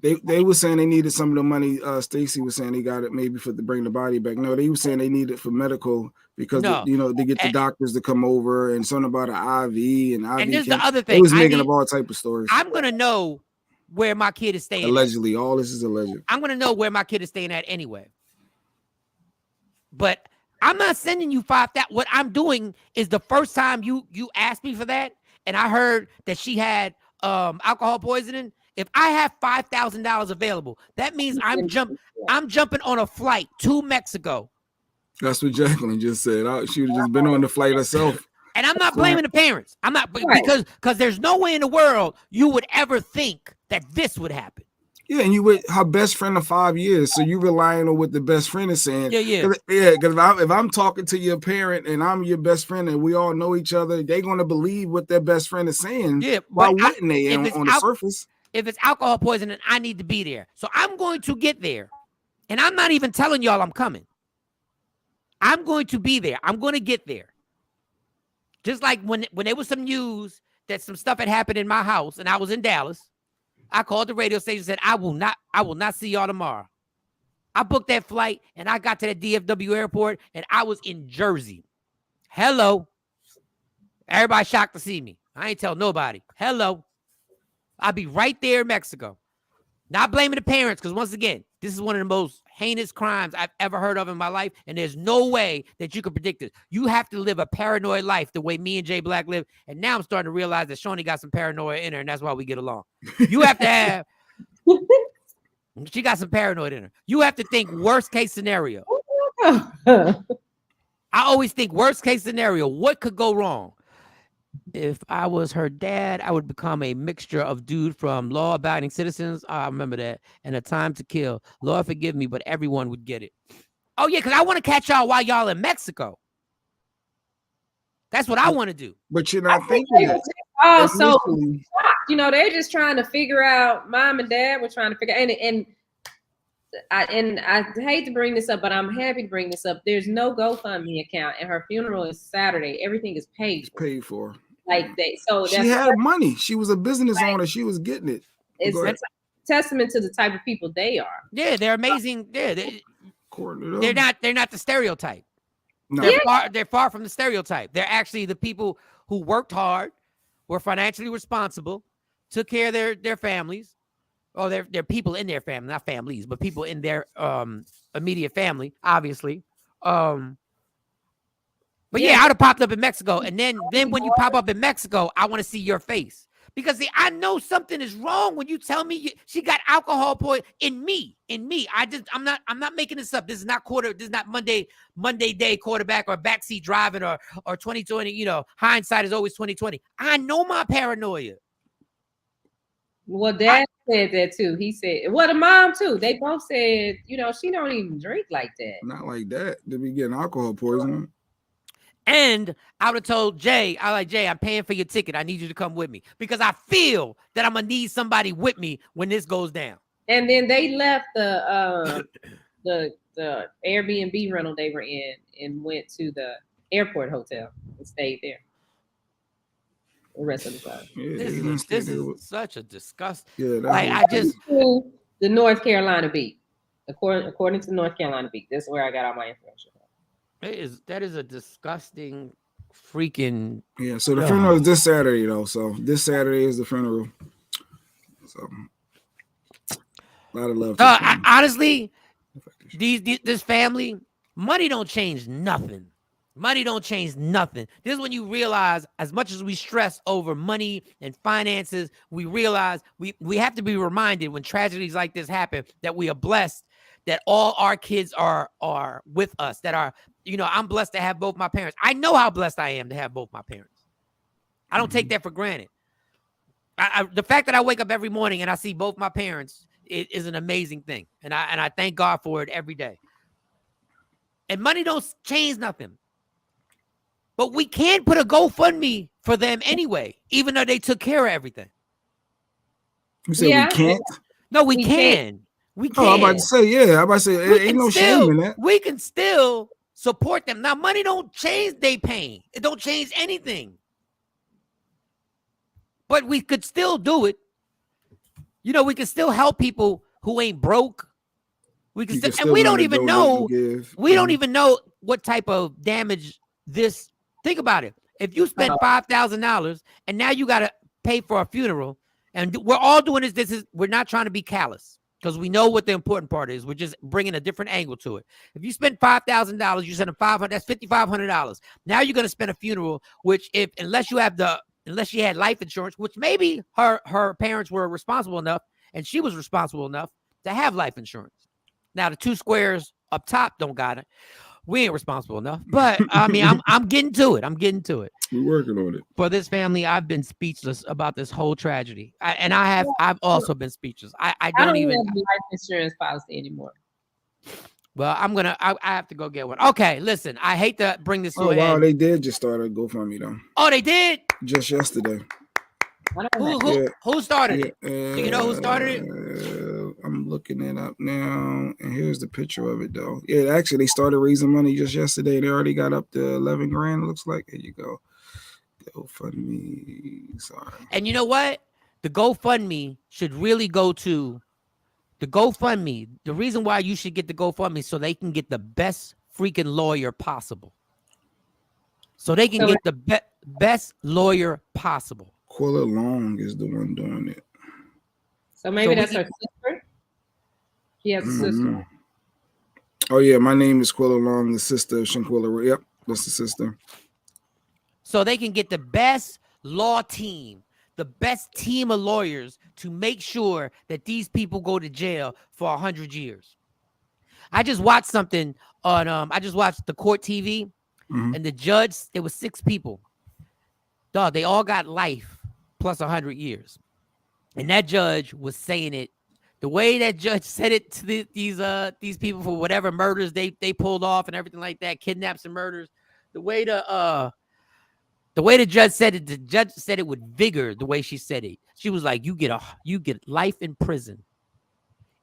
They were saying they needed some of the money. Stacy was saying they got it maybe to bring the body back. No, they were saying they needed it for medical because they get the doctors to come over and something about an IV and IV. And there's the other thing. They was making up all type of stories. I'm gonna know where my kid is staying. Allegedly, all this is alleged. I'm gonna know where my kid is staying at anyway. But I'm not sending you $5,000. What I'm doing is the first time you asked me for that, and I heard that she had alcohol poisoning. If I have $5,000 available, that means I'm jumping on a flight to Mexico. That's what Jacqueline just said. She would have just been on the flight herself. And I'm not blaming the parents. I'm not because there's no way in the world you would ever think that this would happen. Yeah, and you with her best friend of 5 years, so you relying on what the best friend is saying. Yeah. Because if I'm talking to your parent and I'm your best friend and we all know each other, they're gonna believe what their best friend is saying. Yeah, why wouldn't they on the surface? If it's alcohol poisoning, I need to be there. So I'm going to get there, and I'm not even telling y'all I'm coming. I'm going to be there. I'm going to get there. Just like when there was some news that some stuff had happened in my house, and I was in Dallas. I called the radio station and said, I will not see y'all tomorrow. I booked that flight and I got to that DFW airport and I was in Jersey. Hello. Everybody shocked to see me. I ain't tell nobody. Hello. I'll be right there in Mexico. Not blaming the parents, because once again, this is one of the most heinous crimes I've ever heard of in my life, and there's no way that you can predict it. You have to live a paranoid life the way me and Jay Black live, and now I'm starting to realize that Shawnee got some paranoia in her, and that's why we get along. You have to have... She got some paranoid in her. You have to think worst case scenario. I always think worst case scenario. What could go wrong? If I was her dad, I would become a mixture of dude from Law Abiding Citizens. I remember that. And A Time to Kill. Lord forgive me, but everyone would get it. Oh, yeah, because I want to catch y'all while y'all in Mexico. That's what I want to do. But you're not thinking that. Oh, so, they're just trying to figure out, mom and dad were trying to figure out, and I hate to bring this up, but I'm happy to bring this up. There's no GoFundMe account, and her funeral is Saturday. Everything is paid. It's paid for. So she had money. She was a business owner. She was getting it. It's a testament to the type of people they are. Yeah, they're amazing. Yeah, they're not the stereotype. No. They're far from the stereotype. They're actually the people who worked hard, were financially responsible, took care of their families. Oh, they're people in their family, not families, but people in their immediate family, obviously. But yeah, I'd have popped up in Mexico. And then when you pop up in Mexico, I want to see your face. Because see, I know something is wrong when you tell me she got alcohol poison in me. I'm not making this up. This is not Monday day quarterback or backseat driving or 2020. You know, hindsight is always 2020. I know my paranoia. Well, Dad said that too. He said, well, the mom too. They both said, you know, she don't even drink like that. Not like that. They be getting alcohol poisoning. And I would have told Jay, Jay, I'm paying for your ticket. I need you to come with me because I feel that I'm gonna need somebody with me when this goes down. And then they left the Airbnb rental they were in and went to the airport hotel and stayed there the rest of the time. Yeah, this is such a disgust. Yeah, The North Carolina beat. According to North Carolina beat. That's where I got all my information. That is a disgusting freaking. Yeah, so the funeral is this Saturday though. So this Saturday is the funeral. So a lot of love. Honestly, this family, money don't change nothing. Money don't change nothing. This is when you realize, as much as we stress over money and finances, we realize we have to be reminded when tragedies like this happen that we are blessed, that all our kids are with us, that are, you know, I'm blessed to have both my parents. I know how blessed I am to have both my parents. I don't take that for granted. The fact that I wake up every morning and I see both my parents is an amazing thing. And I thank God for it every day. And money don't change nothing. But we can put a GoFundMe for them anyway, even though they took care of everything. You said we can't? No, we can. We can. Oh, I'm about to say, yeah. I'm about to say, ain't no shame in that. We can still support them. Now, money don't change their pain. It don't change anything. But we could still do it. You know, we can still help people who ain't broke. We can still, and we don't even know. We don't even know what type of damage this. Think about it. If you spend $5,000 and now you got to pay for a funeral, and we're all doing we're not trying to be callous because we know what the important part is. We're just bringing a different angle to it. If you spend $5,000, you send them $500. That's $5,500. Now you're going to spend a funeral, which unless she had life insurance, which maybe her parents were responsible enough and she was responsible enough to have life insurance. Now the two squares up top don't got it. We ain't responsible enough, but I mean, I'm getting to it. We're working on it. For this family, I've been speechless about this whole tragedy, I've also been speechless. I don't even have a life insurance policy anymore. Well, I have to go get one. Okay, listen, I hate to bring this to an end. Wow, they did just start a GoFundMe though. Oh, they did? Just yesterday. Who started it? Do you know who started it? I'm looking it up now, and here's the picture of it though. Yeah, actually, they started raising money just yesterday. They already got up to 11 grand. Looks like. Here you go. GoFundMe. Sorry. And you know what? The GoFundMe should really go to the GoFundMe. The reason why you should get the GoFundMe so they can get the best freaking lawyer possible. So they can get the best lawyer possible. Quilla Long is the one doing it. So maybe that's her sister. She has a sister. Oh yeah, my name is Quilla Long, the sister of Shanquella. Yep, that's the sister. So they can get the best law team, the best team of lawyers to make sure that these people go to jail for 100 years. I just watched something on I just watched the court TV, and the judge, there was 6 people. Dog, they all got life plus 100 years. And that judge was saying it the way that judge said it to these people for whatever murders they pulled off and everything like that, kidnaps and murders. The way the judge said it, the judge said it with vigor. The way she said it, she was like, "You get life in prison,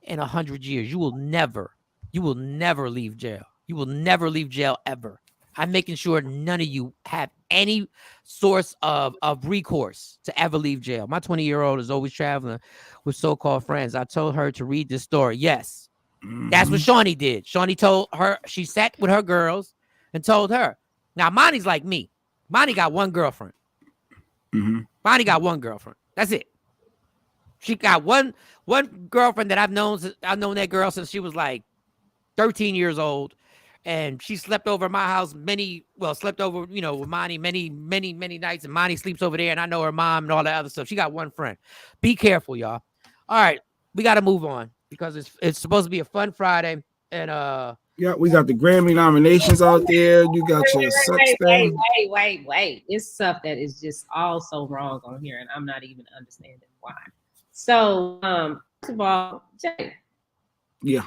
in 100 years. You will never leave jail. You will never leave jail ever. I'm making sure none of you have any source of recourse to ever leave jail." My 20-year-old is always traveling with so-called friends. I told her to read this story. Yes, that's what Shawnee did. Shawnee told her, she sat with her girls and told her. Now, Monty's like me. Monty got one girlfriend. Monty got one girlfriend. That's it. She got one girlfriend that I've known that girl since she was like 13 years old. and she slept over at my house slept over, with Monty many nights, and Monty sleeps over there, and I know her mom and all that other stuff. She got one friend. Be careful, y'all. All right, we got to move on because it's supposed to be a fun Friday, and yeah, we got the Grammy nominations out there. You got your sex thing. Wait. It's stuff that is just all so wrong on here, and I'm not even understanding why. So, first of all, Jay. Yeah.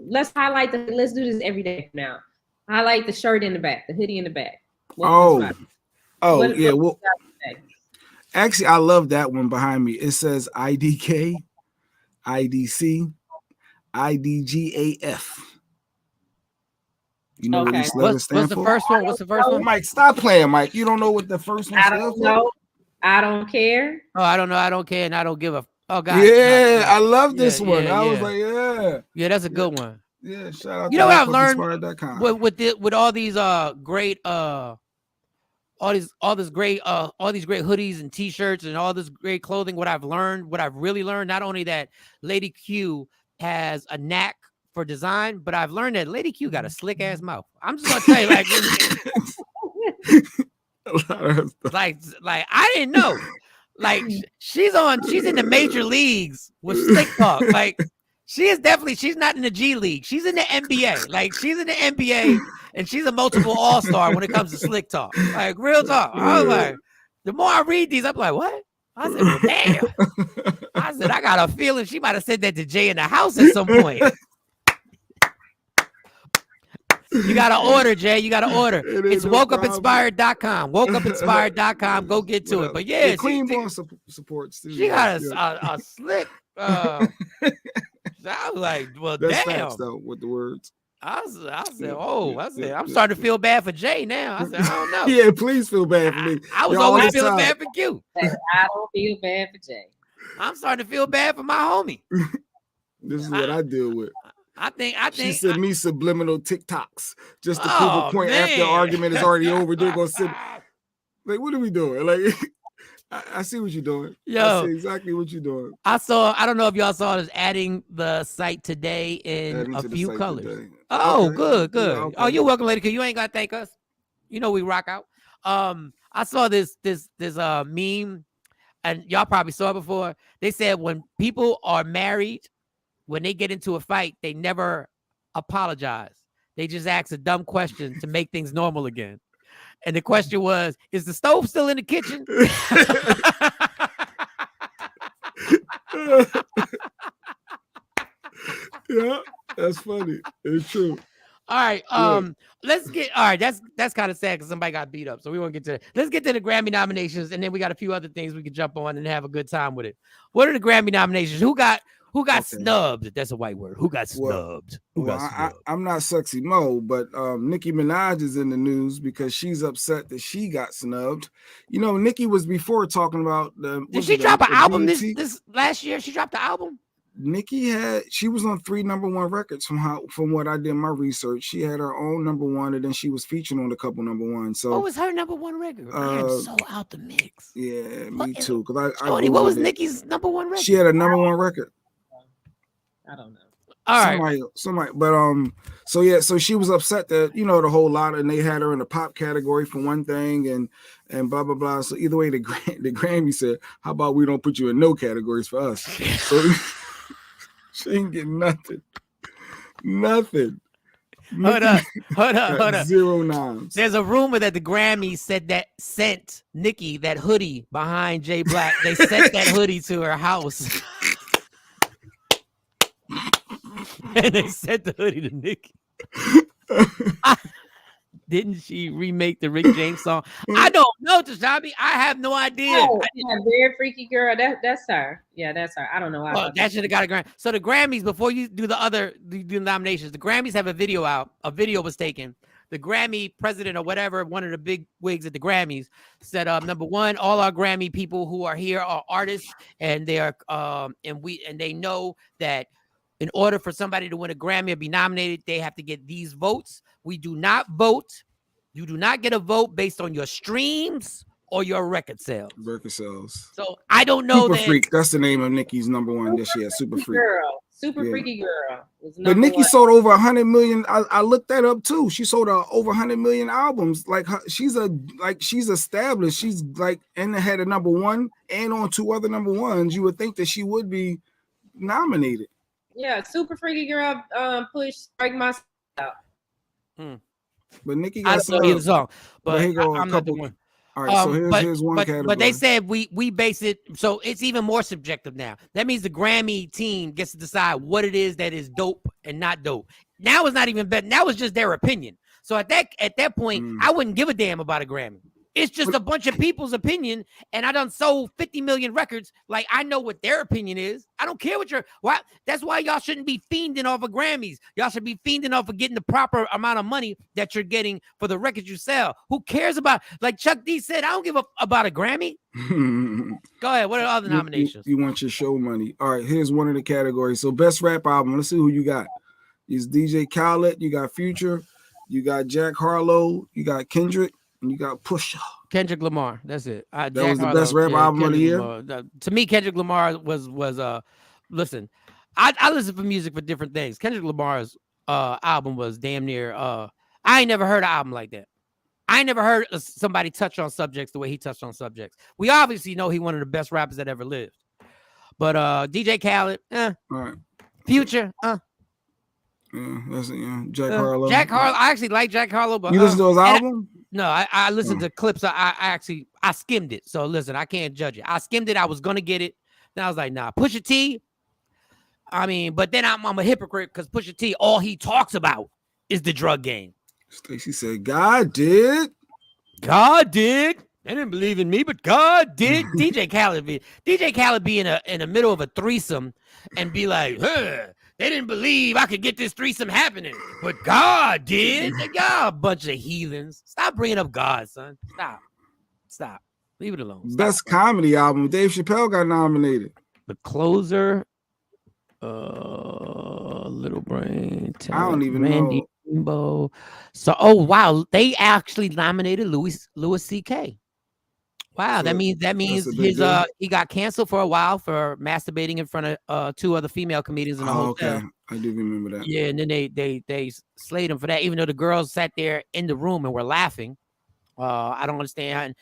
Let's let's do this every day now. Highlight the shirt in the back, the hoodie in the back. Well, actually, I love that one behind me. It says IDK, IDC, IDGAF. You know what these letters stand for? What's the first one? Mike, stop playing, Mike. You don't know what the first one stands for? I don't know. I don't care. Oh, I don't know. I don't care, and I don't give a. Oh God. Yeah, I love this one. I was like, yeah, that's a good one. Yeah, shout out. You know what I've learned with all these great all these great hoodies and t-shirts and all this great clothing. What I've really learned, not only that Lady Q has a knack for design, but I've learned that Lady Q got a slick ass mouth. I'm just gonna tell you, like I didn't know. Like she's in the major leagues with slick talk. Like she's not in the G League. She's in the NBA. Like she's in the NBA and she's a multiple all-star when it comes to slick talk. Like real talk. I was like, the more I read these, I'm like, what? I said, well, damn. I said, I got a feeling she might have said that to Jay in the house at some point. You got to order, Jay. You got to order. It's wokeupinspired.com. Wokeupinspired.com. Go get to it. But yeah, Queen Ball supports too. She got a slick. I was like, well, that's damn. Facts, though, with the words. I said, I'm starting to feel bad for Jay now. I said, I don't know. Yeah, please feel bad for me. I was always feeling bad for Q. I don't feel bad for Jay. I'm starting to feel bad for my homie. This is what I deal with. I think she sent me subliminal TikToks just to prove a point after the argument is already over. They're gonna sit like, what are we doing? Like, I see what you're doing. Yo, I see exactly what you're doing. I don't know if y'all saw this, adding the site today in a few colors. Today. Oh, okay. Good. Yeah, okay. Oh, you're welcome, Lady Q. You ain't gotta thank us. You know we rock out. I saw this meme, and y'all probably saw it before. They said when people are married, when they get into a fight, they never apologize. They just ask a dumb question to make things normal again. And the question was, is the stove still in the kitchen? Yeah, that's funny. It's true. All right. That's kind of sad because somebody got beat up. So we won't get to that. Let's get to the Grammy nominations, and then we got a few other things we can jump on and have a good time with it. What are the Grammy nominations? Who got snubbed? That's a white word. Who got snubbed? I'm not Sexy Mo, but Nicki Minaj is in the news because she's upset that she got snubbed. You know, Nicki was before talking about Did she drop an album this last year? She dropped the album? She was on 3 #1 records from what I did my research. She had her own #1, and then she was featured on a couple #1. So what was her #1 record? I am so out the mix. Yeah, me too. Because what was Nicki's #1 record? She had a #1 record. I don't know. All right. Somebody, but so she was upset that the whole lot, and they had her in the pop category for one thing, and blah blah blah. So either way, the Grammy said, "How about we don't put you in no categories for us?" So she ain't getting nothing. Hold up. 0 9. There's a rumor that the Grammys sent Nicki that hoodie behind Jay Black. They sent that hoodie to her house. And they sent the hoodie to Nicki. Didn't she remake the Rick James song? I don't know, Tashabi. I have no idea. Oh, very freaky girl. That's her. Yeah, that's her. I don't know. That should have got a Grammy. So the Grammys, before you do the nominations, the Grammys have a video out. A video was taken. The Grammy president or whatever, one of the big wigs at the Grammys, said, number one, all our Grammy people who are here are artists, and they are and they know that in order for somebody to win a Grammy or be nominated, they have to get these votes. We do not vote. You do not get a vote based on your streams or your record sales. Record sales. So I don't know Super Freak. That's the name of Nicki's #1 that she had. Super Freak. Girl. Super Freaky Girl was but number Nicki one. sold over 100 million. I looked that up too. She sold over 100 million albums. Like she's established. She's like in the head of number one and on 2 other number ones. You would think that she would be nominated. Yeah, Super Freaky Girl pushed Break My out. But Nicki I got don't know either song, but here go I'm not the one. All right, so here's one category. But they said we base it, so it's even more subjective now. That means the Grammy team gets to decide what it is that is dope and not dope. Now it's not even better. Now it's just their opinion. So at that point, I wouldn't give a damn about a Grammy. It's just a bunch of people's opinion, and I done sold 50 million records. Like, I know what their opinion is. I don't care what why. That's why y'all shouldn't be fiending off of Grammys. Y'all should be fiending off of getting the proper amount of money that you're getting for the records you sell. Who cares about, like Chuck D said, I don't give about a Grammy. Go ahead. What are the other nominations? You want your show money. All right, here's one of the categories. So best rap album. Let's see who you got. It's DJ Khaled. You got Future. You got Jack Harlow. You got Kendrick. And you got Pusha. Kendrick Lamar. That's it. That was the best rap album of the year. To me, Kendrick Lamar was listen. I listen for music for different things. Kendrick Lamar's album was damn near. I ain't never heard an album like that. I ain't never heard somebody touch on subjects the way he touched on subjects. We obviously know he one of the best rappers that ever lived. But DJ Khaled, all right. Future, Yeah, that's it. Yeah, Jack Harlow. Jack Harlow. I actually like Jack Harlow, but you listen to his album? No, I listened to clips. I skimmed it. So listen, I can't judge it. I skimmed it. I was gonna get it. Then I was like, nah. Pusha T. I mean, but then I'm a hypocrite because Pusha T, all he talks about is the drug game. Stacey said, God did. God did. They didn't believe in me, but God did. DJ Khaled be in the middle of a threesome and be like, they didn't believe I could get this threesome happening, but God did. Like, y'all a bunch of heathens. Stop bringing up God, son. Stop. Leave it alone. Best comedy album. Dave Chappelle got nominated. The Closer, Little Brain. I don't even Randy Rainbow. So, oh wow, they actually nominated Louis C.K. Wow, so that means his he got canceled for a while for masturbating in front of 2 other female comedians in the hotel. Okay, I do remember that. Yeah, and then they slayed him for that, even though the girls sat there in the room and were laughing. I don't understand.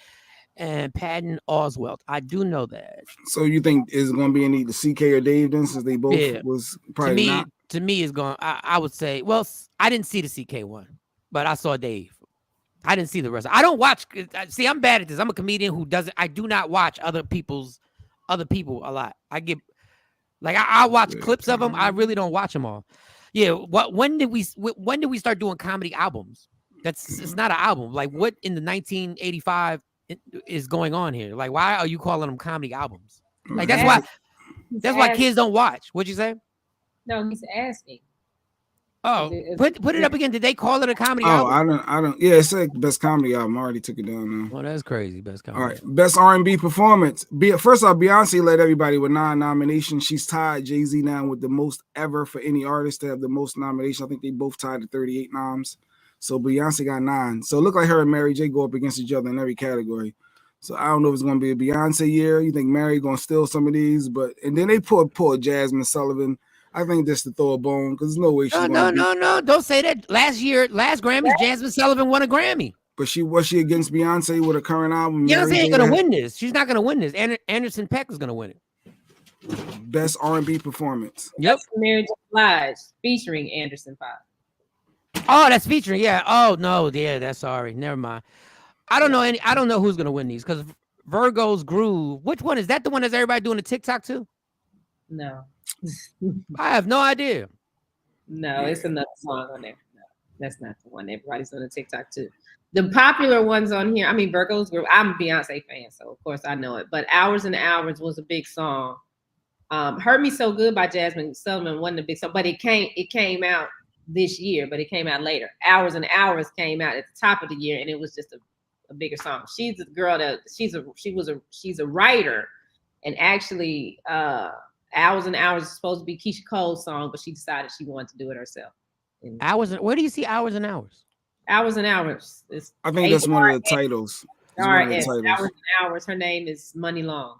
And Patton Oswalt, I do know that. So you think is going to be any the CK or Dave then, since they both was probably not? To me, is going. I would say. Well, I didn't see the CK one, but I saw Dave. I didn't see the rest. I don't watch. See, I'm bad at this. I'm a comedian who doesn't. I do not watch other people a lot. I get like I watch clips of them. I really don't watch them all. Yeah. When did we start doing comedy albums? It's not an album. Like what in the 1985 is going on here? Like why are you calling them comedy albums? Like that's why kids don't watch. What'd you say? No, he's asking. Oh, put it up again. Did they call it a comedy album? I don't. Yeah, it's like best comedy album. I already took it down now. Oh, that's crazy. Best comedy. All right, best R&B performance. First off, Beyonce led everybody with 9 nominations. She's tied Jay-Z now with the most ever for any artist to have the most nominations. I think they both tied at 38 noms. So Beyonce got 9. So it looked like her and Mary J go up against each other in every category. So I don't know if it's going to be a Beyonce year. You think Mary going to steal some of these? And then they put Jasmine Sullivan. I think just to throw a bone because there's no way she's No. Don't say that. Last Grammys, Jasmine Sullivan won a Grammy. But was she against Beyonce with a current album? Beyonce ain't gonna win this. She's not gonna win this. Anderson .Paak is gonna win it. Best R&B performance. Yep. Mary J. Blige featuring Anderson .Paak. Oh, that's featuring. Yeah. Oh no. Yeah. That's sorry. Never mind. I don't know who's gonna win these because Virgo's Groove. Which one is that? The one that's everybody doing the TikTok too? No. I have no idea. No, it's another song on there. No, that's not the one. Everybody's on the TikTok too. The popular ones on here, I mean, Virgo's Group. I'm a Beyonce fan, so of course I know it. But Hours and Hours was a big song. Hurt Me So Good by Jasmine Sullivan wasn't a big song, but it came out this year, but it came out later. Hours and Hours came out at the top of the year, and it was just a bigger song. She's a girl that she's a writer, and actually Hours and Hours is supposed to be Keisha Cole's song, but she decided she wanted to do it herself. Where do you see Hours and Hours? Hours and Hours. I think that's one of the titles. Hours and Hours. Her name is Money Long.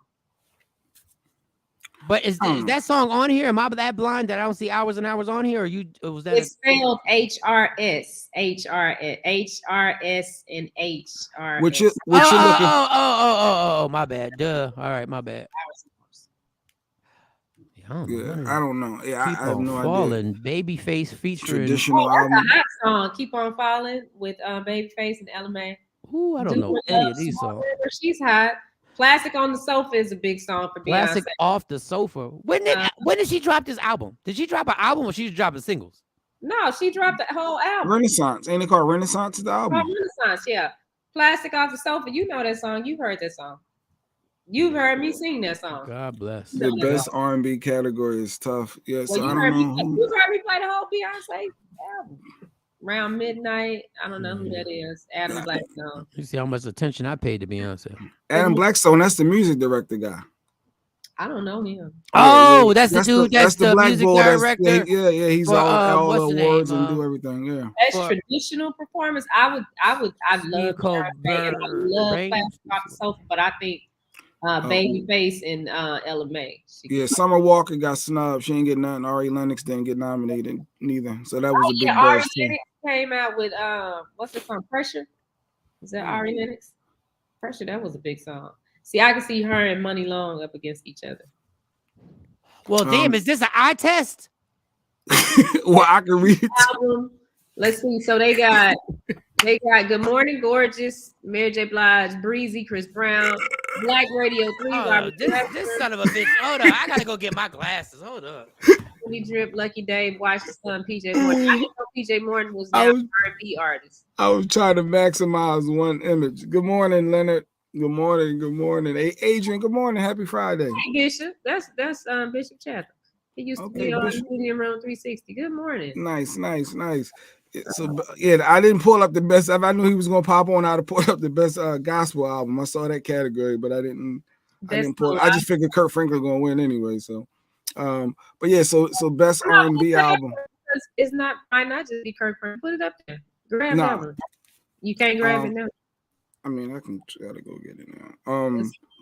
But is that song on here? Am I that blind that I don't see hours and hours on here? Or was that? It's spelled HRS, HRS, and HRS. Which you looking? Oh, my bad. Duh. All right, my bad. I don't know. Yeah, I have no falling. idea. Babyface featuring traditional album. That's a hot song. Keep on falling with Babyface and LMA. Ooh, I don't know any of these songs. She's hot. Classic on the Sofa is a big song for Beyonce. Classic Off the Sofa. When did she drop this album? Did she drop an album or she dropping singles? No, she dropped the whole album. Renaissance. Ain't it called Renaissance? The album. Renaissance, yeah. Classic Off the Sofa. You know that song. You've heard that song. You've heard me sing that song. God bless. The best R&B category is tough. Yes, well, I don't know. You heard me play the whole Beyonce album. Around midnight. I don't know who that is. Adam Blackstone. You see how much attention I paid to Beyonce. Adam Blackstone, that's the music director guy. I don't know him. Oh, that's the dude. That's the music director. Yeah. He's all the awards and do everything. Yeah. That's traditional performance. I love Classic Off the Sofa, but I think Babyface and LMA. Yeah, Summer Walker got snubbed. She ain't get nothing. Ari Lennox didn't get nominated neither. So that was a big Ari buzz. Lennox came out with what's the song? Pressure. Is that Ari Lennox? Pressure. That was a big song. See, I can see her and Money Long up against each other. Well, damn, is this an eye test? Well, I can read it. Let's see. So they got Good Morning Gorgeous, Mary J. Blige, Breezy, Chris Brown, Black Radio 3. This son of a bitch. Hold on. I gotta go get my glasses. Hold up. Drip, Lucky Dave, Watch the Sun, PJ Morton. I didn't know PJ Morton was now an R&B artist. I was trying to maximize one image. Good morning, Leonard. Good morning. Hey, Adrian, good morning. Happy Friday. Hey, Bishop. That's Bishop Chatham. He used to be on Medium Room 360. Good morning. Nice. So yeah, I didn't pull up the best. If I knew he was gonna pop on, I'd have pulled up the best gospel album. I saw that category, but I didn't pull. I just figured Kurt Franklin gonna win anyway. So, but yeah, so best R&B album. It's might not just be Kurt Franklin. Put it up there. Grab that one. You can't grab it now. I mean, I can try to go get it now.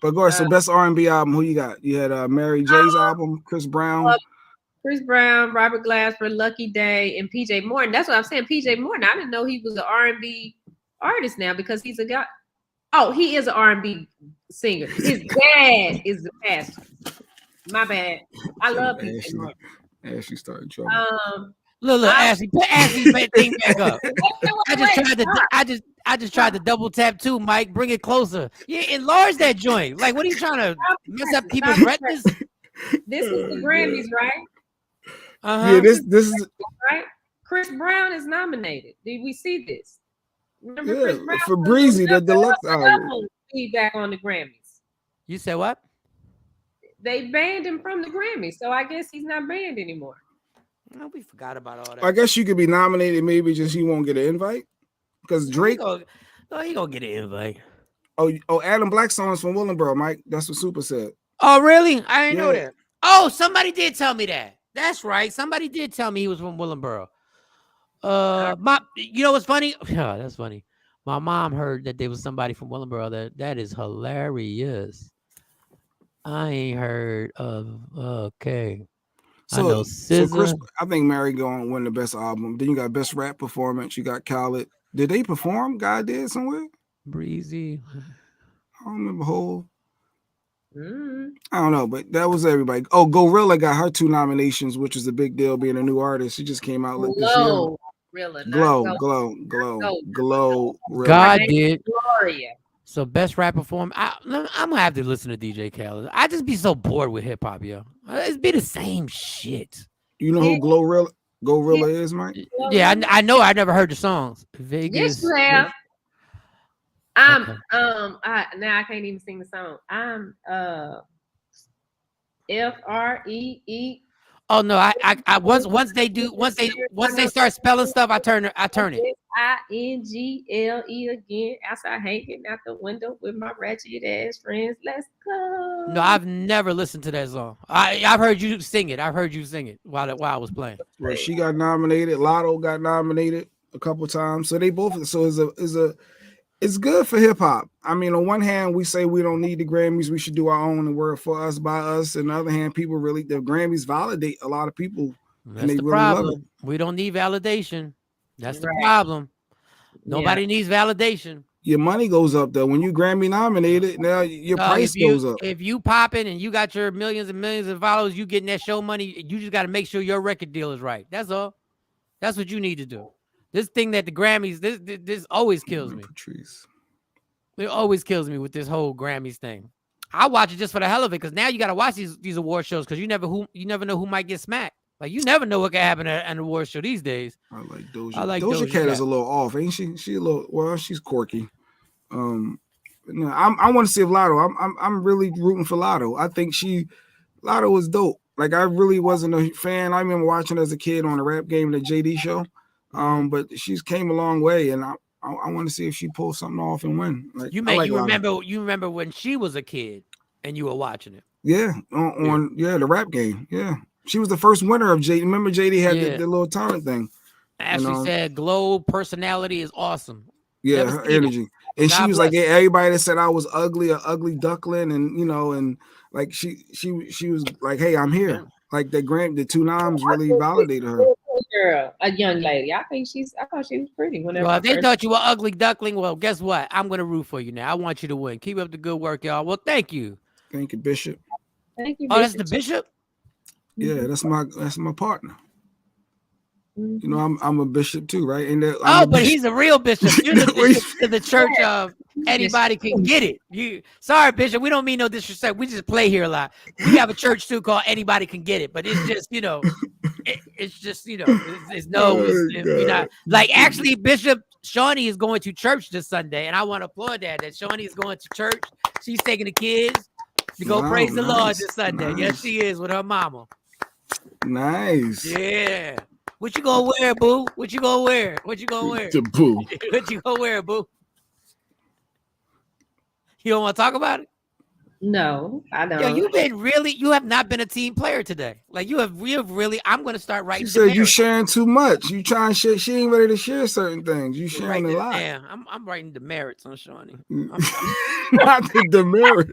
But go ahead. So best R&B album, who you got? You had Mary J's album, Chris Brown, Robert Glasper, Lucky Day, and PJ Morton. That's what I'm saying. PJ Morton. I didn't know he was an R&B artist now because he's a guy. Oh, he is an R&B singer. His dad is the pastor. My bad. I love PJ Morton. Ashley started trouble. Look, Ashley, put Ashley's thing back up. I just tried to double tap too, Mike. Bring it closer. Yeah, enlarge that joint. Like, what are you trying to mess up people's retinas? This is the Grammys, right? Yeah, this is right. Chris Brown is nominated. Did we see this? Remember Chris Brown for Breezy, the deluxe album. Feedback on the Grammys. You said what? They banned him from the Grammys, so I guess he's not banned anymore. No, we forgot about all that. I guess you could be nominated, maybe just he won't get an invite. Because Drake, he gonna get an invite. Oh, Adam Blackstone's from Willingboro, Mike. That's what Super said. Oh, really? I didn't know that. Oh, somebody did tell me that. That's right. Somebody did tell me he was from Willingboro. You know what's funny? Yeah, that's funny. My mom heard that there was somebody from Willingboro. That is hilarious. I ain't heard of. Okay. So Chris, I think Mary gonna win the best album. Then you got best rap performance. You got Khaled. Did they perform? God did somewhere. Breezy. I don't remember whole. I don't know, but that was everybody. Oh, Gorilla got her 2 nominations, which was a big deal being a new artist. She just came out this year. Glow. God did. Gloria. So best rap performance. I'm gonna have to listen to DJ Khaled. I just be so bored with hip hop, yo. It's be the same shit. You know who Gorilla is, Mike? Yeah, I know. I never heard the songs. Vegas. Yes, you have. Now I can't even sing the song. I'm FREE. Oh no, I once they start spelling stuff, I turn it. INGLE again. Outside hanging out the window with my ratchet ass friends. Let's go. No, I've never listened to that song. I've heard you sing it. I've heard you sing it while I was playing. Well, she got nominated. Lotto got nominated a couple times. So they both. So It's good for hip hop. I mean, on one hand, we say we don't need the Grammys, we should do our own and work for us by us. On the other hand, people really the Grammys validate a lot of people. That's and they the really problem. love it. We don't need validation. That's the problem. Nobody needs validation. Your money goes up though. When you Grammy nominated, now your price goes up. If you popping and you got your millions and millions of followers, you getting that show money, you just got to make sure your record deal is right. That's all. That's what you need to do. This thing that the Grammys, this always kills me. Patrice. It always kills me with this whole Grammys thing. I watch it just for the hell of it because now you got to watch these award shows because you never know who might get smacked. Like you never know what can happen at an award show these days. I like Doja. Doja Cat is a little off, ain't she? She a little. Well, she's quirky. No, I want to see if Lotto. I'm really rooting for Lotto. I think Lotto was dope. Like I really wasn't a fan. I remember watching as a kid on the Rap Game, the JD show. But she's came a long way, and I want to see if she pulls something off and win. Like you remember when she was a kid and you were watching it. Yeah, on the Rap Game. Yeah. She was the first winner of JD. Remember JD had the little talent thing. Ashley said glow personality is awesome. Yeah, her energy. And she was like, everybody that said I was ugly, an ugly duckling, and and like she was like, hey, I'm here. Like the two noms really validated her. Girl, a young lady. I thought she was pretty. Whenever if they thought you were ugly duckling, well, guess what? I'm gonna root for you now. I want you to win. Keep up the good work, y'all. Well, thank you. Thank you, Bishop. Thank you. Oh, that's the Bishop? Yeah, that's my partner. You know, I'm a bishop too, right? And but he's a real bishop. You're the bishop to the church of anybody can get it. Sorry, Bishop. We don't mean no disrespect. We just play here a lot. We have a church too called Anybody Can Get It, but it's just we're not like actually Bishop Shawnee is going to church this Sunday, and I want to applaud that Shawnee is going to church. She's taking the kids to go praise the Lord this Sunday. Nice. Yes, she is with her mama. Nice. Yeah. What you gonna wear, boo? What you gonna wear? What you gonna wear? To boo. What you gonna wear, boo? You don't want to talk about it? No, I don't. Yo, you have not been a team player today. Like you have really. I'm gonna start writing. She said you sharing too much. You trying to share. She ain't ready to share certain things. You sharing a lot. Yeah, I'm writing demerits on Shawnee. Not the demerit.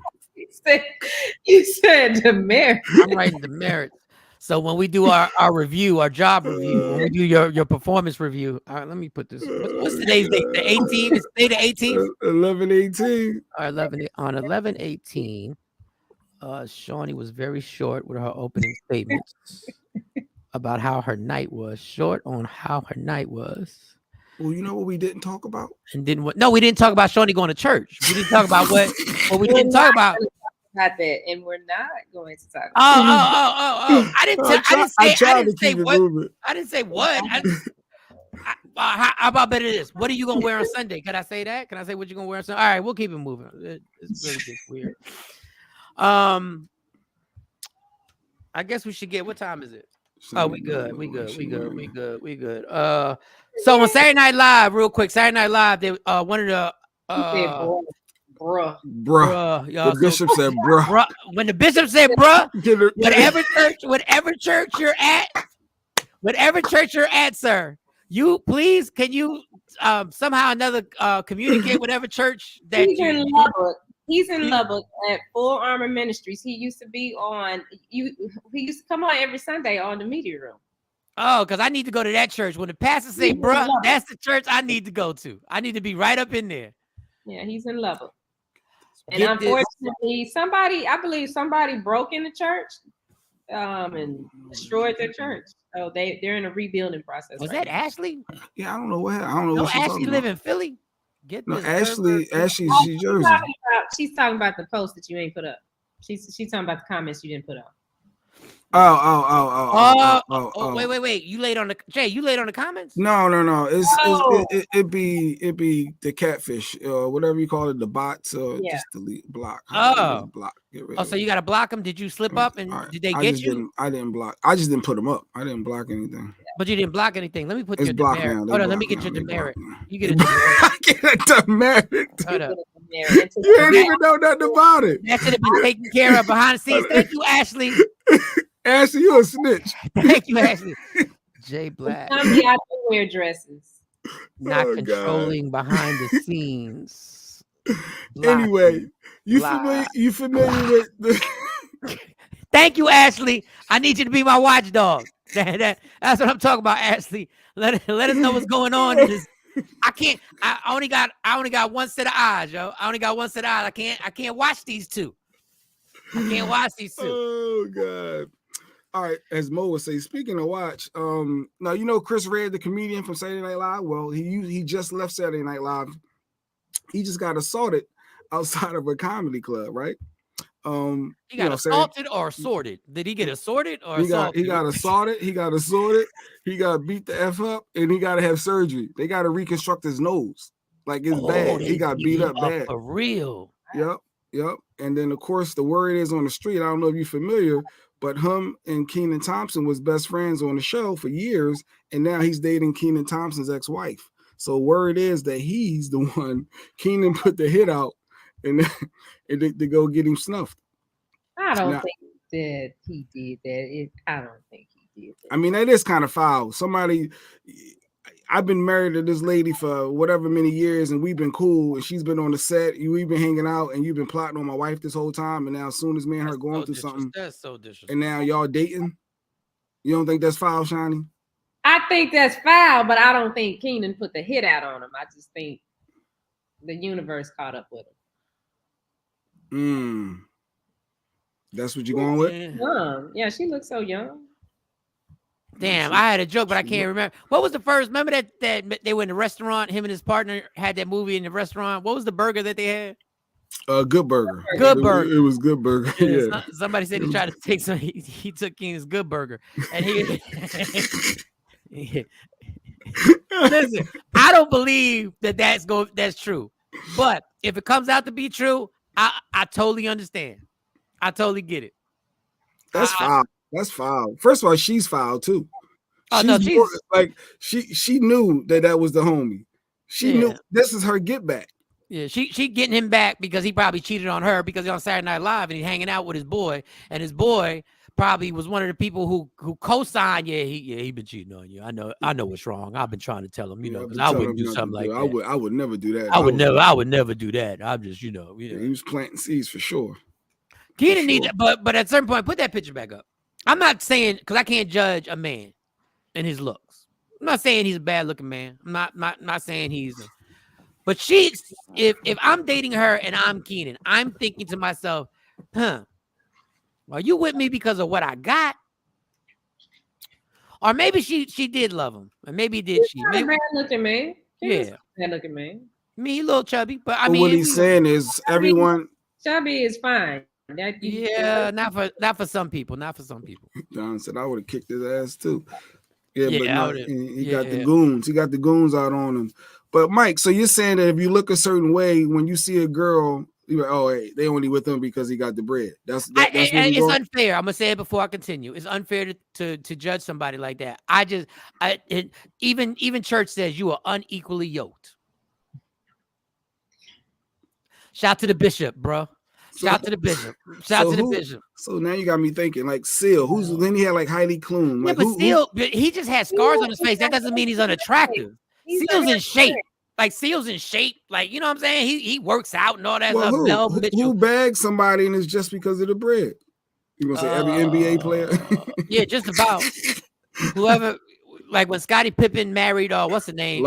You said demerit. I'm writing demerits. So when we do our review, our job review, when we do your performance review, all right, let me put this. What's today's date? The 18th? Is today the 18th? 11/18. All right, on 11/18, Shawnee was very short with her opening statements about how her night was. Short on how her night was. Well, you know what we didn't talk about? And then what? No, we didn't talk about Shawnee going to church. We didn't talk about what we didn't talk about. About that, and we're not going to talk. Oh! I didn't say what. How about better this? What are you gonna wear on Sunday? Can I say that? Can I say what you're gonna wear on Sunday? All right, we'll keep it moving. It's really just weird. I guess we should get. What time is it? Oh, we good. So on Saturday Night Live, real quick. Saturday Night Live, they one of the Bruh. The bishop said bruh. When the bishop said bruh, whatever church you're at, sir, you please can you somehow another communicate whatever church that he's in Lubbock at Full Armor Ministries. He used to be on he used to come on every Sunday on the media room. Oh, because I need to go to that church. When the pastor say bruh, that's the church I need to go to. I need to be right up in there. Yeah, he's in Lubbock. And unfortunately, I believe somebody broke in the church and destroyed their church. So they're in a rebuilding process. Was that Ashley? Yeah, I don't know what. I don't know. No, what Ashley live in Philly. Ashley, she's Jersey. She's talking about the post that you ain't put up. She's talking about the comments you didn't put up. Wait. You laid on the comments? No. It'd be the catfish, whatever you call it, the bots, just delete, block. Block. So you got to block them? Did you slip up and did they get you? I didn't block. I just didn't put them up. I didn't block anything. But you didn't block anything. Let me put your demerit. Hold on, let me get your demerit. You get a demerit. I get a demerit. Hold up. You didn't even know nothing about it. That should have been taken care of behind the scenes. Thank you, Ashley. Ashley, you a snitch. Thank you, Ashley. Jay Black. I do wear dresses. not Oh, controlling behind the scenes. Anyway, you familiar with the Thank you, Ashley. I need you to be my watchdog. That's what I'm talking about, Ashley. Let us know what's going on in this. I only got one set of eyes, yo. I only got one set of eyes. I can't watch these two. I can't watch these two. Oh God. All right, as Mo would say, speaking of watch, now you know Chris Red, the comedian from Saturday Night Live. Well, he just left Saturday Night Live. He just got assaulted outside of a comedy club, right? He got assaulted or assaulted. Did he get assaulted or assaulted? He got assaulted. He got assaulted. He got beat the F up, and he got to have surgery. They got to reconstruct his nose. Like it's bad. He got beat up bad. For real. Yep. And then of course the word is on the street. I don't know if you're familiar, but him and Kenan Thompson was best friends on the show for years, and now he's dating Kenan Thompson's ex-wife. So word is that he's the one. Kenan put the hit out, and to go get him snuffed. I don't think that he did that. I don't think he did that. I mean, that is kind of foul. I've been married to this lady for whatever many years, and we've been cool, and she's been on the set. We've been hanging out, and you've been plotting on my wife this whole time, and now as soon as me and her going through something, that's so disrespectful. And now y'all dating. You don't think that's foul, Shani? I think that's foul, but I don't think Kenan put the hit out on him. I just think the universe caught up with him. That's what you're going with? Young. Yeah, she looks so young. Damn, I had a joke, but I can't remember. What was the first? Remember that they were in the restaurant? Him and his partner had that movie in the restaurant. What was the burger that they had? Good Burger. Good Burger. It was Good Burger. Yeah. Somebody said he tried to take some. He took Keenan's Good Burger, and he. Listen, I don't believe that's true, but if it comes out to be true, I totally understand. I totally get it. That's foul. That's foul. First of all, she's foul too. She knew that was the homie. She knew this is her get back. Yeah, she getting him back because he probably cheated on her because he's on Saturday Night Live and he's hanging out with his boy, and his boy probably was one of the people who co-signed. He been cheating on you. I know what's wrong. I've been trying to tell him, because I wouldn't do something like that. I would never do that. I would never do that. I'm just, he was planting seeds for sure. Kenan needs it, but at a certain point, put that picture back up. I'm not saying, because I can't judge a man and his looks. I'm not saying he's a bad looking man. I'm not saying but if I'm dating her and I'm Kenan, I'm thinking to myself, are you with me because of what I got? Or maybe she did love him. Or maybe did she? He's not a bad looking man. Yeah. Bad looking man. Me, a little chubby, but what he's saying is everyone. Chubby is fine. Not for some people. Not for some people. Don said I would have kicked his ass too. He got the goons. He got the goons out on him. But Mike, so you're saying that if you look a certain way when you see a girl, you're like, hey, they only with him because he got the bread. That's it's unfair. I'm gonna say it before I continue. It's unfair to judge somebody like that. Even church says you are unequally yoked. Shout to the bishop, bro. Shout to the bishop. Shout to the bishop. So now you got me thinking, like Seal. Then he had like Heidi Klum. Like, but he just has scars on his face. That doesn't mean he's unattractive. Seal's in shape. Like Seal's in shape. Like, you know what I'm saying? He works out and all that stuff. Who bags somebody and it's just because of the bread? You gonna say every NBA player? Yeah, just about. Whoever. Like when Scottie Pippen married, what's the name?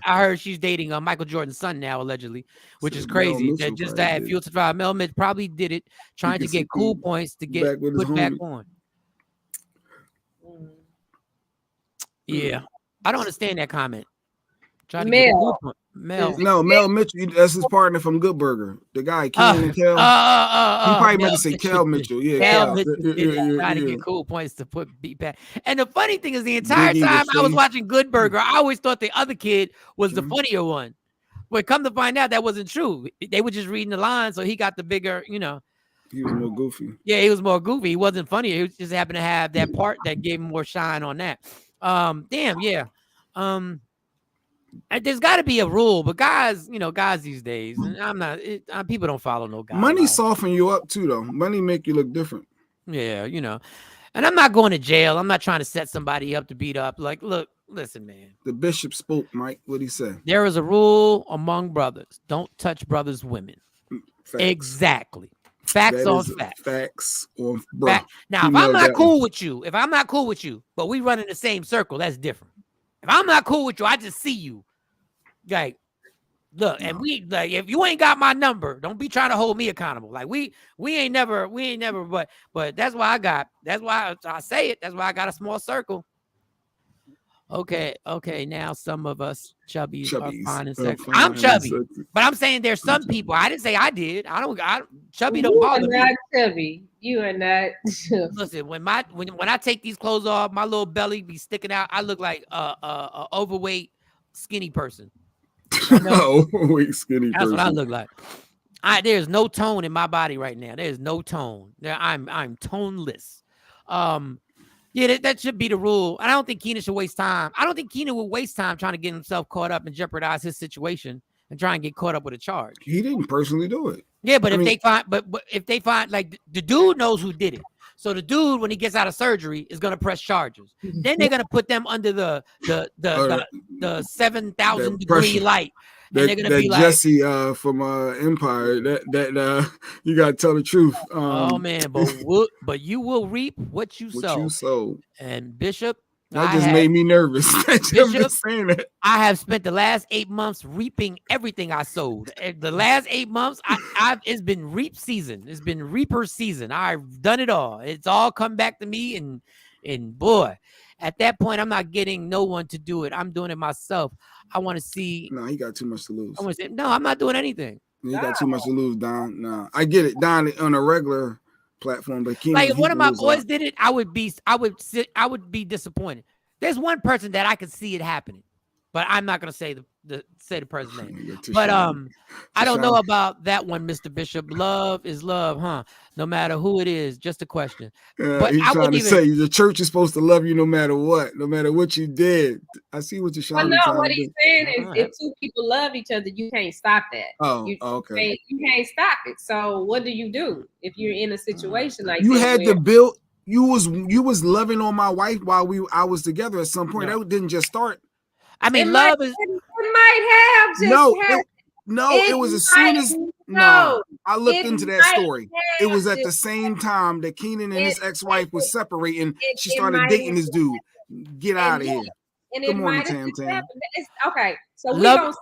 I heard she's dating Michael Jordan's son now, allegedly, which is crazy. That just had fuel to fire. Mel Mitch probably did it trying to get cool points to get put back on. Yeah, I don't understand that comment. Mel Mitchell, that's his partner from Good Burger. The guy, Kenan and Kel. He probably meant to say Kel Mitchell. Yeah, Kel Mitchell trying to get cool points to beat back. And the funny thing is, the entire time I was watching Good Burger, I always thought the other kid was the funnier one. But come to find out, that wasn't true. They were just reading the lines, so he got the bigger, He was more goofy. Yeah, he was more goofy. He wasn't funny. He just happened to have that part that gave him more shine on that. There's got to be a rule, but guys these days, people don't follow no guys. Money soften you up too, though. Money make you look different. Yeah, and I'm not going to jail. I'm not trying to set somebody up to beat up. Like, look, Listen, man. The bishop spoke, Mike. What'd he say? There is a rule among brothers. Don't touch brothers' women. Facts. Exactly. Facts on facts. Facts on bro. Now, if I'm not cool with you, but we run in the same circle, that's different. If I'm not cool with you, I just see you. Like, look, and we like if you ain't got my number, don't be trying to hold me accountable. Like we ain't never, but that's why I say it. That's why I got a small circle. Okay. Now some of us chubbies are fine and sexy. I'm chubby, but I'm saying there's some people. I didn't say I did. Chubby don't bother me. You are not chubby. You are not. Listen, when I take these clothes off, my little belly be sticking out. I look like a overweight, skinny person. Overweight, skinny. That's what I look like. There's no tone in my body right now. There's no tone. I'm toneless. Yeah, that should be the rule. I don't think Keenan should waste time. I don't think Keenan would waste time trying to get himself caught up and jeopardize his situation and try and get caught up with a charge. He didn't personally do it. Yeah, but if they find like the dude knows who did it. So the dude, when he gets out of surgery, is gonna press charges. Then they're gonna put them under the 7,000 degree light. And they're gonna be like Jesse from Empire. That you gotta tell the truth. Oh man, but you will reap what you sow. And Bishop, that just made me nervous. Bishop, saying that. I have spent the last 8 months reaping everything I sowed. The last 8 months, it's been reap season. It's been reaper season. I've done it all. It's all come back to me, and boy, at that point, I'm not getting no one to do it. I'm doing it myself. I want to see. No, he got too much to lose. I want to say, no, I'm not doing anything. He got too much to lose, Don. No, I get it, Don, on a regular platform, but like if one of my boys did it, I would be disappointed. There's one person that I could see it happening, but I'm not gonna say the person's name. But I don't know about that one, Mr. Bishop. Love is love, huh? No matter who it is, just a question. But he's trying to say the church is supposed to love you no matter what you did. I see what you're showing. Well, no, what he's saying is if two people love each other, you can't stop that. Oh, okay. You can't stop it. So what do you do if you're in a situation like you this had to build? You was loving on my wife while I was together at some point. That didn't just start. I mean, it might have just it was as soon as I looked into that story. It was at the same time that Keenan and his ex-wife was separating. She started dating this dude. Get out of here. Good morning, Tam Tam. Okay, so we don't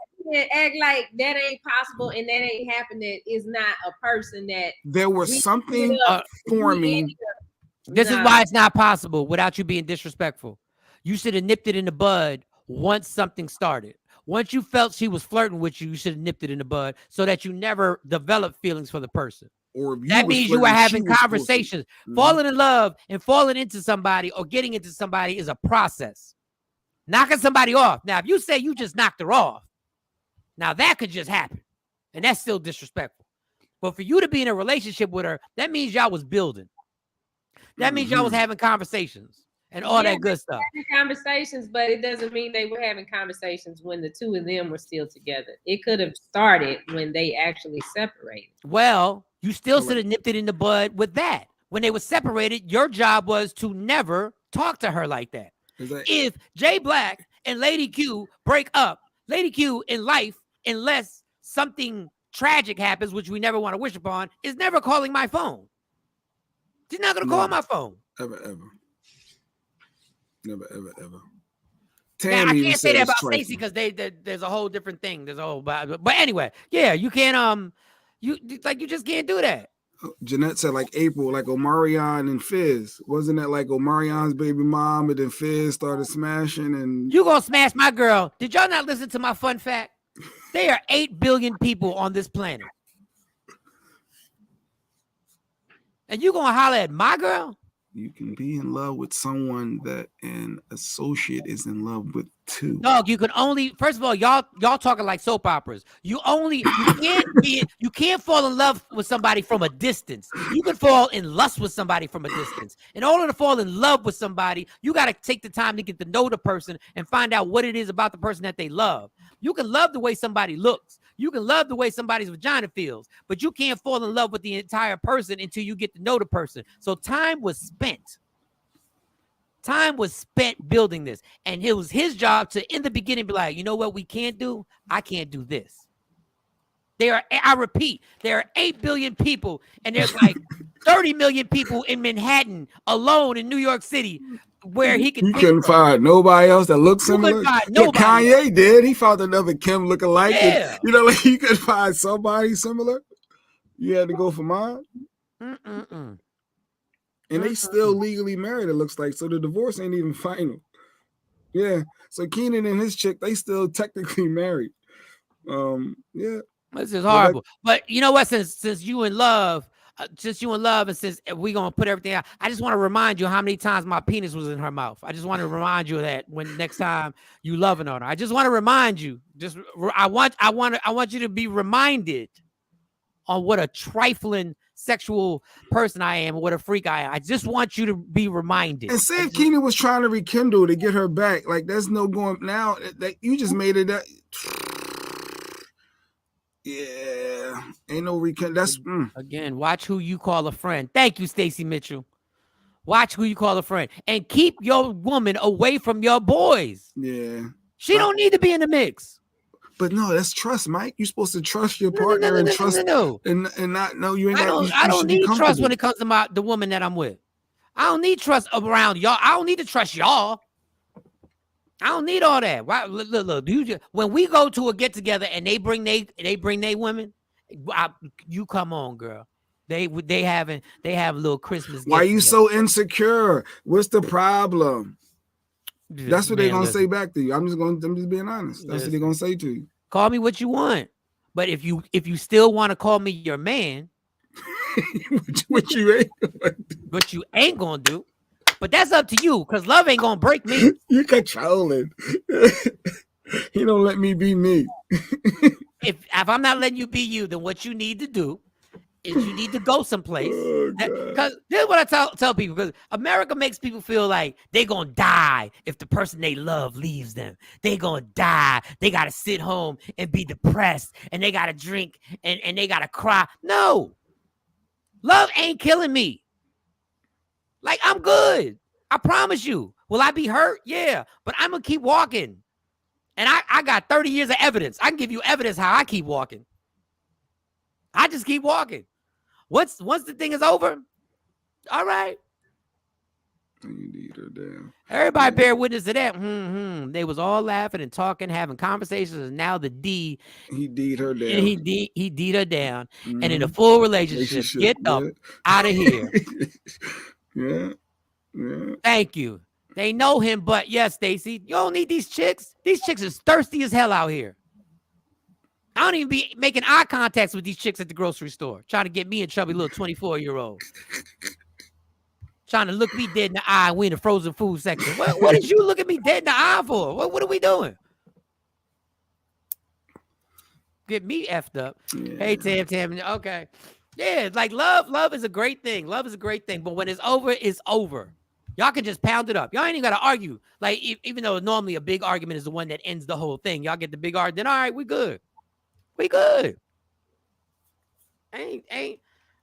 act like that ain't possible and that ain't happened. That is not a person that there was something forming. This is why it's not possible without you being disrespectful. You should have nipped it in the bud once something started. Once you felt she was flirting with you, you should have nipped it in the bud so that you never develop feelings for the person. Or that means you were having conversations. Falling in love and falling into somebody or getting into somebody is a process. Knocking somebody off. Now, if you say you just knocked her off, now that could just happen. And that's still disrespectful. But for you to be in a relationship with her, that means y'all was building. That means y'all was having conversations and all that good stuff. Conversations, but it doesn't mean they were having conversations when the two of them were still together. It could have started when they actually separated. Well, you still should have nipped it in the bud with that. When they were separated, your job was to never talk to her like that. If Jay Black and Lady Q break up, Lady Q in life, unless something tragic happens, which we never want to wish upon, is never calling my phone. She's not going to call my phone. Ever. Never. Now, I can't say that about Stacey because there's a whole different thing. There's a whole, but anyway, yeah, you can't, you just can't do that. Jeanette said like April, like Omarion and Fizz. Wasn't that like Omarion's baby mom and then Fizz started smashing and you gonna smash my girl? Did y'all not listen to my fun fact? There are 8 billion people on this planet. And you gonna holler at my girl? You can be in love with someone that an associate is in love with too. Dog, you can only, first of all, y'all talking like soap operas. You can't fall in love with somebody from a distance. You can fall in lust with somebody from a distance. In order to fall in love with somebody, you got to take the time to get to know the person and find out what it is about the person that they love. You can love the way somebody looks. You can love the way somebody's vagina feels, but you can't fall in love with the entire person until you get to know the person. So time was spent. Time was spent building this. And it was his job to, in the beginning, be like, you know what we can't do? I can't do this. I repeat, there are 8 billion people, and there's like 30 million people in Manhattan alone in New York City where he couldn't find nobody else that looked similar. Nobody Kanye else. Did. He found another Kim lookalike. Yeah. And, like he could find somebody similar. You had to go for mine. And they still legally married, it looks like. So the divorce ain't even final. Yeah. So Keenan and his chick, they still technically married. Yeah. This is horrible. But you know what? Since you in love, and since we're gonna put everything out, I just want to remind you how many times my penis was in her mouth. I just want to remind you of that when next time you loving on her. I just want to remind you. I want you to be reminded on what a trifling sexual person I am, what a freak I am. I just want you to be reminded. And say if Keenan was trying to rekindle to get her back, like there's no going now. That you just made it that. Yeah, ain't no rekindle. That's again. Watch who you call a friend. Thank you, Stacey Mitchell. Watch who you call a friend, and keep your woman away from your boys. Yeah, she don't need to be in the mix. But no, that's trust, Mike. You're supposed to trust your partner and trust and not no. You ain't. I don't need trust when it comes to the woman that I'm with. I don't need trust around y'all. I don't need to trust y'all. I don't need all that. Why, look. When we go to a get together and they bring they women, you come on, girl. They have a little Christmas. Why you so insecure? What's the problem? That's what they're gonna say back to you. I'm just being honest. That's what they're gonna say to you. Call me what you want, but if you still want to call me your man, what you ain't gonna do. But that's up to you, because love ain't gonna break me. You controlling. You don't let me be me. If I'm not letting you be you, then what you need to do is you need to go someplace. Because this is what I tell people, because America makes people feel like they're gonna die if the person they love leaves them. They're gonna die. They gotta sit home and be depressed, and they gotta drink and they gotta cry. No, love ain't killing me. Like, I'm good. I promise you. Will I be hurt? Yeah. But I'm going to keep walking. And I got 30 years of evidence. I can give you evidence how I keep walking. I just keep walking. Once the thing is over, all right. You need her down. Everybody bear witness to that. They was all laughing and talking, having conversations, and now the D. He D'd her down. He D'd her down. And in a full relationship get up out of here. Yeah. Thank you. They know him, but yes, Stacey, you don't need these chicks. These chicks is thirsty as hell out here. I don't even be making eye contacts with these chicks at the grocery store, trying to get me a chubby little 24-year-old. Trying to look me dead in the eye. We in the frozen food section. What did you look at me dead in the eye for? What are we doing? Get me effed up. Yeah. Hey, Tam. Okay. Yeah, like love is a great thing. Love is a great thing. But when it's over, it's over. Y'all can just pound it up. Y'all ain't even got to argue. Like, even though normally a big argument is the one that ends the whole thing. Y'all get the big argument. Then, all right, we good. We good. Ain't.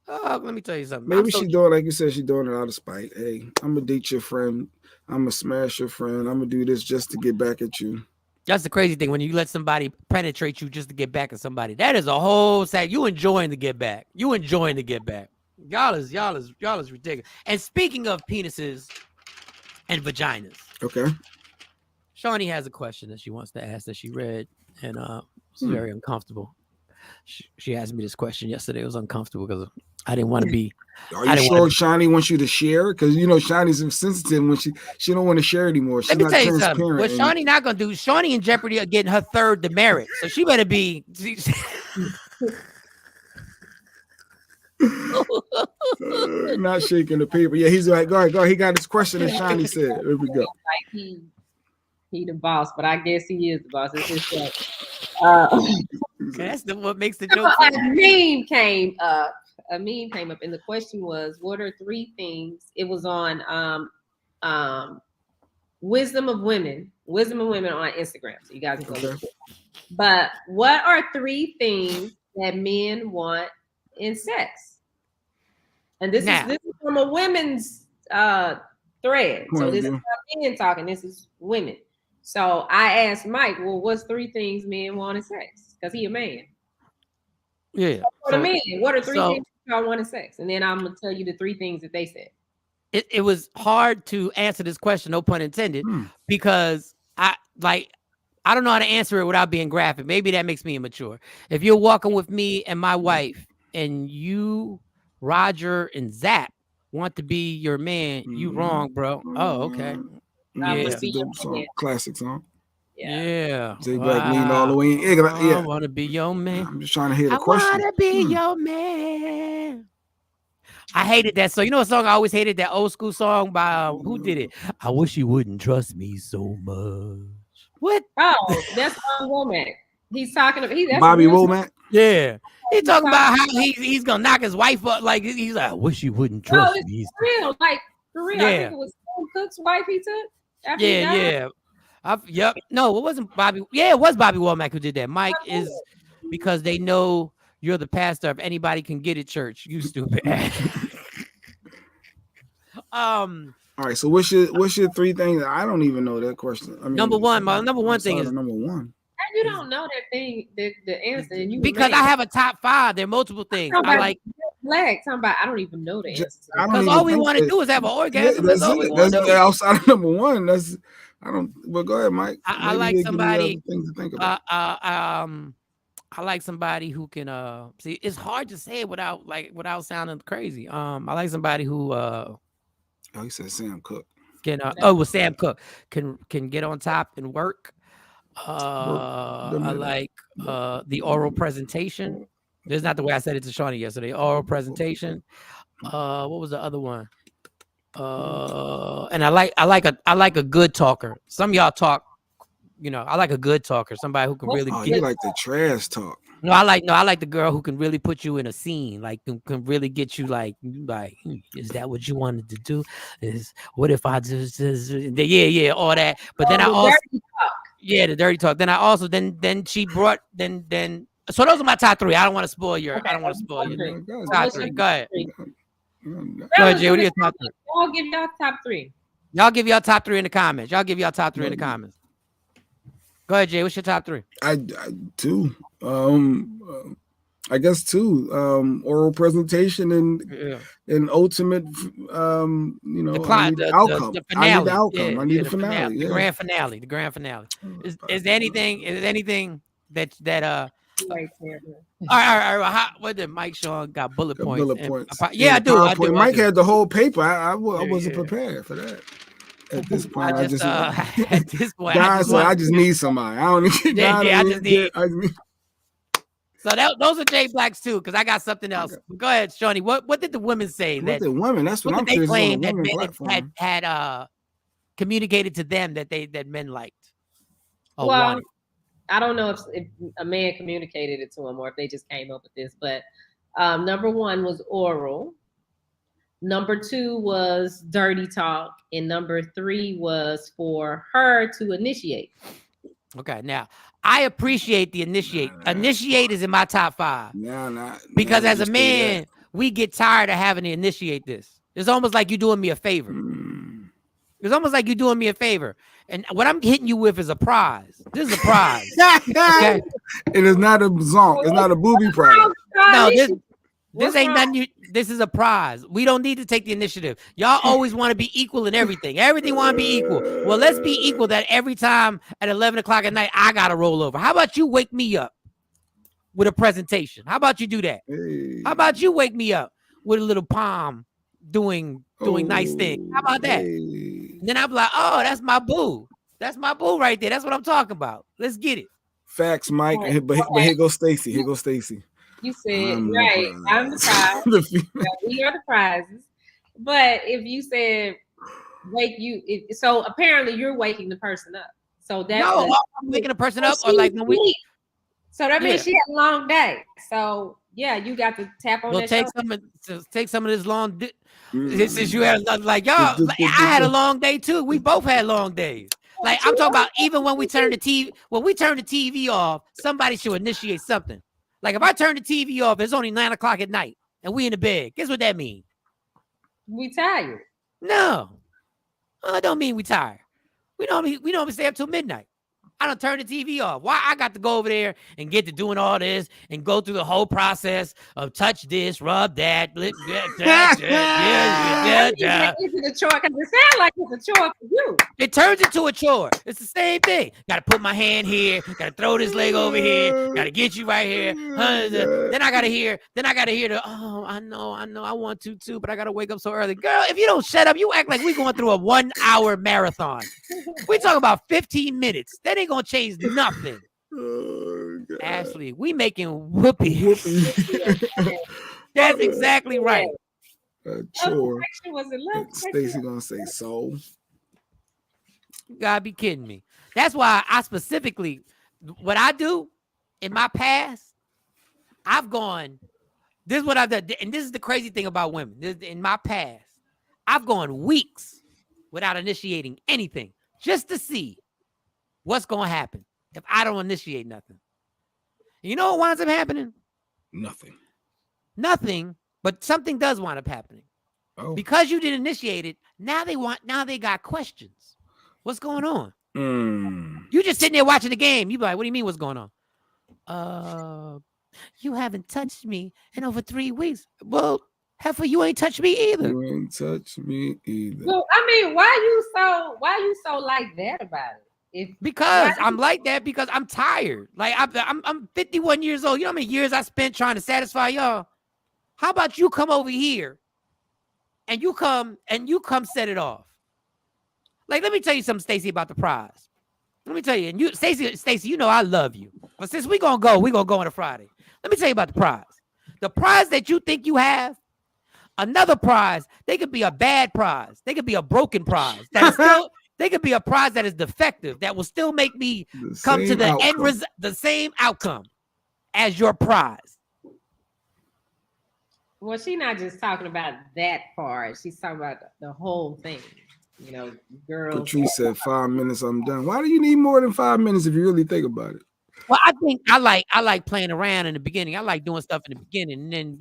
Oh, let me tell you something. Maybe she doing, like you said, she doing it out of spite. Hey, I'm going to date your friend. I'm going to smash your friend. I'm going to do this just to get back at you. That's the crazy thing, when you let somebody penetrate you just to get back at somebody. That is a whole sad. You enjoying the get back. You enjoying the get back. Y'all is ridiculous. And speaking of penises and vaginas, okay. Shawnee has a question that she wants to ask that she read, and it's very uncomfortable. She asked me this question yesterday. It was uncomfortable because I didn't want to be. Are you sure Shawnee wants you to share? Because Shawnee's sensitive when she don't want to share anymore. She's Let me not tell you something. transparent. What Shawnee not gonna do? Shawnee in jeopardy of getting her third demerit, so she better be. Not shaking the paper. Yeah, he's like, go ahead. He got his question, as Shawnee said. There we go. Like he the boss, but I guess he is the boss. It's his show. That's what makes the joke. A meme came up, and the question was, "What are 3 things?" It was on Wisdom of Women on Instagram. So you guys can go look. But what are 3 things that men want in sex? And this is from a women's thread. So this is not men talking. This is women. So I asked Mike, well, what's 3 things men want in sex? Because he a man. Yeah. So for the men, what are 3 things y'all want in sex? And then I'm gonna tell you the 3 things that they said. It was hard to answer this question, no pun intended, because I don't know how to answer it without being graphic. Maybe that makes me immature. If you're walking with me and my wife, and you, Roger, and Zap want to be your man, you wrong, bro. Oh, okay. Yeah, that's the dope song, classic song. Yeah. Jay Black lean all the way in. Yeah. I want to be your man. I'm just trying to hear the question. I want to be your man. I hated that. So you know a song I always hated, that old school song by who did it? I wish you wouldn't trust me so much. What? Oh, that's Womack. He's talking about Bobby Womack. Yeah, he's talking about how he's gonna knock his wife up. Like he's like, I wish you wouldn't trust me. For real, like for real. Yeah. I think it was Sam Cooke's wife he took. Yep. No, it wasn't Bobby. Yeah, it was Bobby Womack who did that. Mike is because they know you're the pastor of Anybody Can Get It church. You stupid ass. All right. So what's your 3 things? I don't even know that question. I mean, number one thing is number 1. You don't know that thing, the answer, and you because I have a top 5. There are multiple things I like. Black, talking about I don't even know the answer. Because all we want to do is have an orgasm. That's outside of number 1. But go ahead, Mike. I like somebody. Things to think about. I like somebody who can see. It's hard to say it without sounding crazy. I like somebody who he said Sam Cooke. Sam Cooke can get on top and work. I like the oral presentation. This is not the way I said it to Shawnee yesterday. Oral presentation. What was the other one? And I like a good talker. Some of y'all talk. I like a good talker. Somebody who can really. Oh, you like the trash talk. No, I like the girl who can really put you in a scene, like can really get you like, is that what you wanted to do? What if I just all that. But then I also the dirty talk. Then I also then she brought then. So those are my top 3. I don't want to spoil your. I don't want to spoil your thing. Top 3. Go ahead. Go ahead, Jay. What are your top 3? I'll give y'all top 3. Y'all give y'all top 3 in the comments. Go ahead, Jay. What's your top 3? I 2. I guess 2. Oral presentation and ultimate. The outcome. The finale. I need the outcome. I need the finale. The grand finale. The grand finale. Is there anything that All right. What did Mike Shawn got bullet points? I do. Mike had the whole paper. I wasn't prepared for that. At this point, I just need somebody. I don't need. I just need. So those are Jay Black's too, because I got something else. Okay. Go ahead, Shawnee. What did the women say? What did women? That's what I'm they claimed that men had communicated to them that men liked. Wanted. I don't know if a man communicated it to him or if they just came up with this, but number 1 was oral. Number 2 was dirty talk. And number 3 was for her to initiate. Okay, now I appreciate the initiate. Initiate is in my top 5. Because as a man, we get tired of having to initiate this. It's almost like you're doing me a favor. It's almost like you're doing me a favor. And what I'm hitting you with is a prize. This is a prize. Okay? It is not a zonk. It's not a booby prize. No, this ain't nothing. This is a prize. We don't need to take the initiative. Y'all always want to be equal in everything. Everything want to be equal. Well, let's be equal that every time at 11 o'clock at night, I got to roll over. How about you wake me up with a presentation? How about you do that? Hey. How about you wake me up with a little palm doing nice things? How about that? And then I'm like, oh, that's my boo. That's my boo right there. That's what I'm talking about. Let's get it. Facts, Mike. But here goes Stacy. You said, right, I'm the prize. We are the prizes. But if you said so apparently you're waking the person up. So that's I'm waking a person up, or like when we. So that means she had a long day. So yeah, you got to tap on that. Take some of this long. Since you had like y'all, I had a long day too. We both had long days. Like I'm talking about, even when we turn the TV off, somebody should initiate something. Like if I turn the TV off, it's only 9 o'clock at night and we in the bed. Guess what that means? We tired. No. It don't mean we tired. We don't stay up till midnight. I don't turn the TV off. Why I got to go over there and get to doing all this and go through the whole process of touch this, rub that, Is it a chore? Because it sounds like it's a chore for you. It turns into a chore. It's the same thing. Got to put my hand here. Got to throw this leg over here. Got to get you right here. Then I got to hear the, oh, I know, I want to too, but I got to wake up so early. Girl, if you don't shut up, you act like we're going through a 1 hour marathon. We're talking about 15 minutes. That ain't going to change nothing. Oh, Ashley, we making whoopee. That's exactly right. Chore. Stacey gonna say so. You gotta be kidding me. That's why I specifically, what I do in my past, I've gone, this is what I've done, and this is the crazy thing about women. In my past, I've gone weeks without initiating anything just to see what's going to happen if I don't initiate nothing. You know what winds up happening? Nothing, but something does wind up happening. Oh. Because you didn't initiate it, now they got questions. What's going on? You just sitting there watching the game. You be like, what do you mean what's going on? You haven't touched me in over 3 weeks. Well, heifer, you ain't touched me either. You ain't touched me either. Well, I mean, why you so like that about it? Because I'm like that because I'm tired. Like I'm 51 years old. You know how many years I spent trying to satisfy y'all? How about you come over here and you come set it off? Like, let me tell you something, Stacey, about the prize. Let me tell you, and you, Stacey, you know I love you. But since we're gonna go on a Friday. Let me tell you about the prize. The prize that you think you have, another prize, they could be a bad prize. They could be a broken prize. That is still, they could be a prize that is defective, that will still make me come to the the same outcome as your prize. Well, she's not just talking about that part. She's talking about the whole thing. You know, girls. Patrice said 5 minutes, I'm done. Why do you need more than 5 minutes if you really think about it? Well, I think I like playing around in the beginning. I like doing stuff in the beginning, and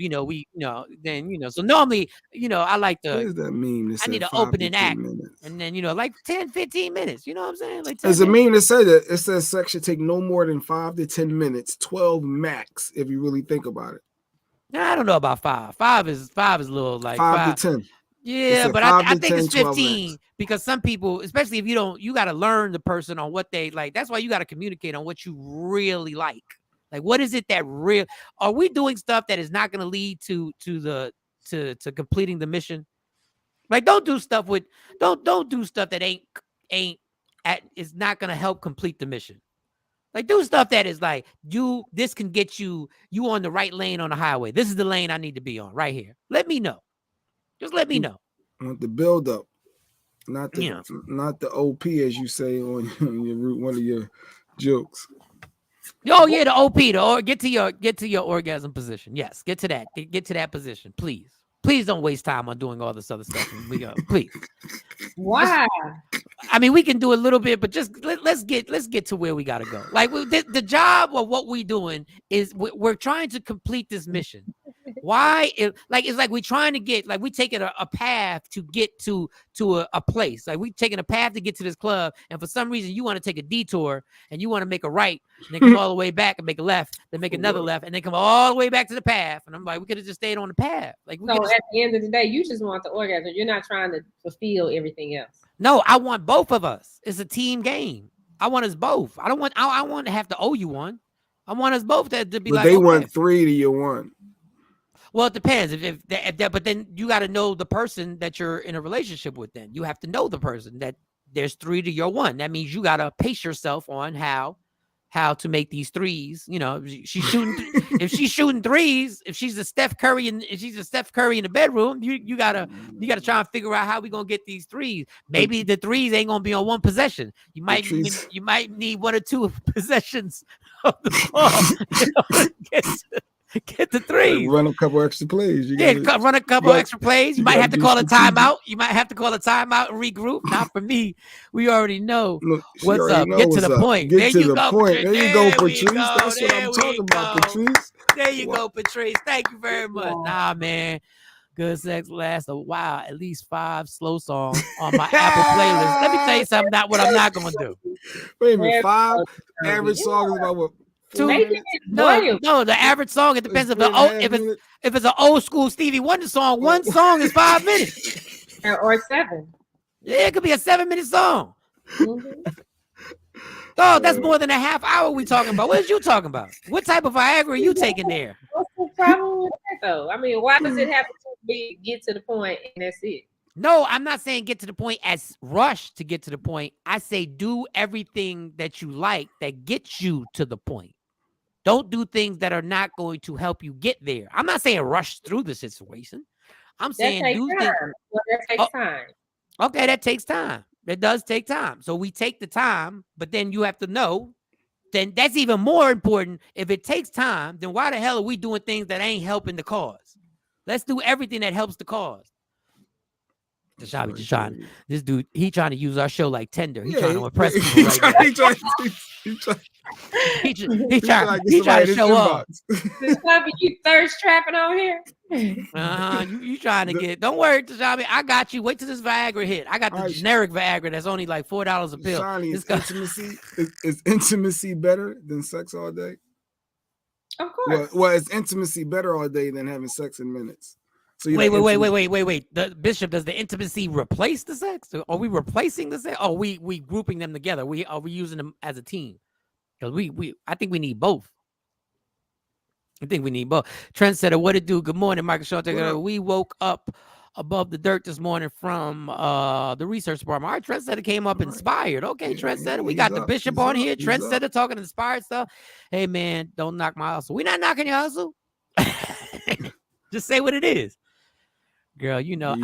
then so normally, I like to. What does that mean? I need an opening act, minutes. And then like 10, 15 minutes. You know what I'm saying? Like there's a meme that says that it says sex should take no more than 5 to 10 minutes, 12 max, if you really think about it. I don't know about 5. 5 is a little like 5 to 10. Yeah, but I think it's 15 because some people, especially if you got to learn the person on what they like. That's why you got to communicate on what you really like. Like, what is it that are we doing stuff that is not going to lead to completing the mission? Like, don't do stuff that is not going to help complete the mission. Like, do stuff that is like, this can get you on the right lane on the highway. This is the lane I need to be on right here. Let me know. Just let me know. I want the build up, not the OP as you say on your one of your jokes. Oh yeah, the OP, get to your orgasm position. Yes, get to that. Get to that position, please. Please don't waste time on doing all this other stuff. We go, please. Why? I mean, we can do a little bit, but just let's get to where we gotta go. Like the job of what we're doing is we're trying to complete this mission. Why? It's like we're trying to get, like, we taking a path to get to a place. Like, we taking a path to get to this club, and for some reason you want to take a detour and you want to make a right and then come all the way back and make a left, then make another left, and then come all the way back to the path. And I'm like, we could have just stayed on the path. Like, so at the end of the day, you just want the orgasm. You're not trying to fulfill everything else. No, I want both of us. It's a team game. I want us both. I want to have to owe you one. I want us both to be like. They want 3 to your 1. Well, it depends. If that, but then you got to know the person that you're in a relationship with. Then you have to know the person that there's 3 to your 1. That means you got to pace yourself on how to make these threes. You know, if she's shooting threes, if she's a Steph Curry in the bedroom, you gotta try and figure out how we gonna get these threes. Maybe the threes ain't gonna be on one possession. You might need 1 or 2 possessions of the ball. Get the threes. Run a couple extra plays. Run a couple extra plays. You might have to call a timeout. You might have to call a timeout and regroup. Not for me. We already know what's up. Get to the point. There you go, Patrice. That's what I'm talking about, Patrice. There you go, Patrice. Thank you very much. Nah, man. Good sex lasts a while. At least 5 slow songs on my Apple playlist. Let me tell you something. Not what I'm not gonna do. Wait a minute. 5 average songs about what? 4 minutes? No. The average song. It depends if it's an old school Stevie Wonder song. One song is 5 minutes or 7. Yeah, it could be a 7-minute song. Oh, that's more than a half hour we talking about. What is you talking about? What type of Viagra are you taking there? What's the problem with that, though? I mean, why does it have to get to the point and that's it? No, I'm not saying get to the point as rush to get to the point. I say do everything that you like that gets you to the point. Don't do things that are not going to help you get there. I'm not saying rush through the situation. I'm saying do things. Well, that takes time. Okay, that takes time. It does take time. So we take the time, but then you have to know, then that's even more important. If it takes time, then why the hell are we doing things that ain't helping the cause? Let's do everything that helps the cause. Tashabi, this dude, he trying to use our show like Tinder. He trying to impress people right now. He trying to show up. You thirst trapping on here? You trying to get, don't worry, Tashabi, I got you. Wait till this Viagra hit. I got the generic Viagra that's only like $4 a pill. Shawnee, is intimacy better than sex all day? Of course. Well, is intimacy better all day than having sex in minutes? So wait. The Bishop, does the intimacy replace the sex? Are we replacing the sex? Oh, we grouping them together. Are we using them as a team? Because I think we need both. Trendsetter, what it do? Good morning, Michael Shawn Takeover. We woke up above the dirt this morning from the research department. Our Trendsetter came up inspired. Okay, Trendsetter, we got the Bishop on here. Trendsetter talking inspired stuff. Hey man, don't knock my hustle. We not knocking your hustle. Just say what it is. Girl, I love.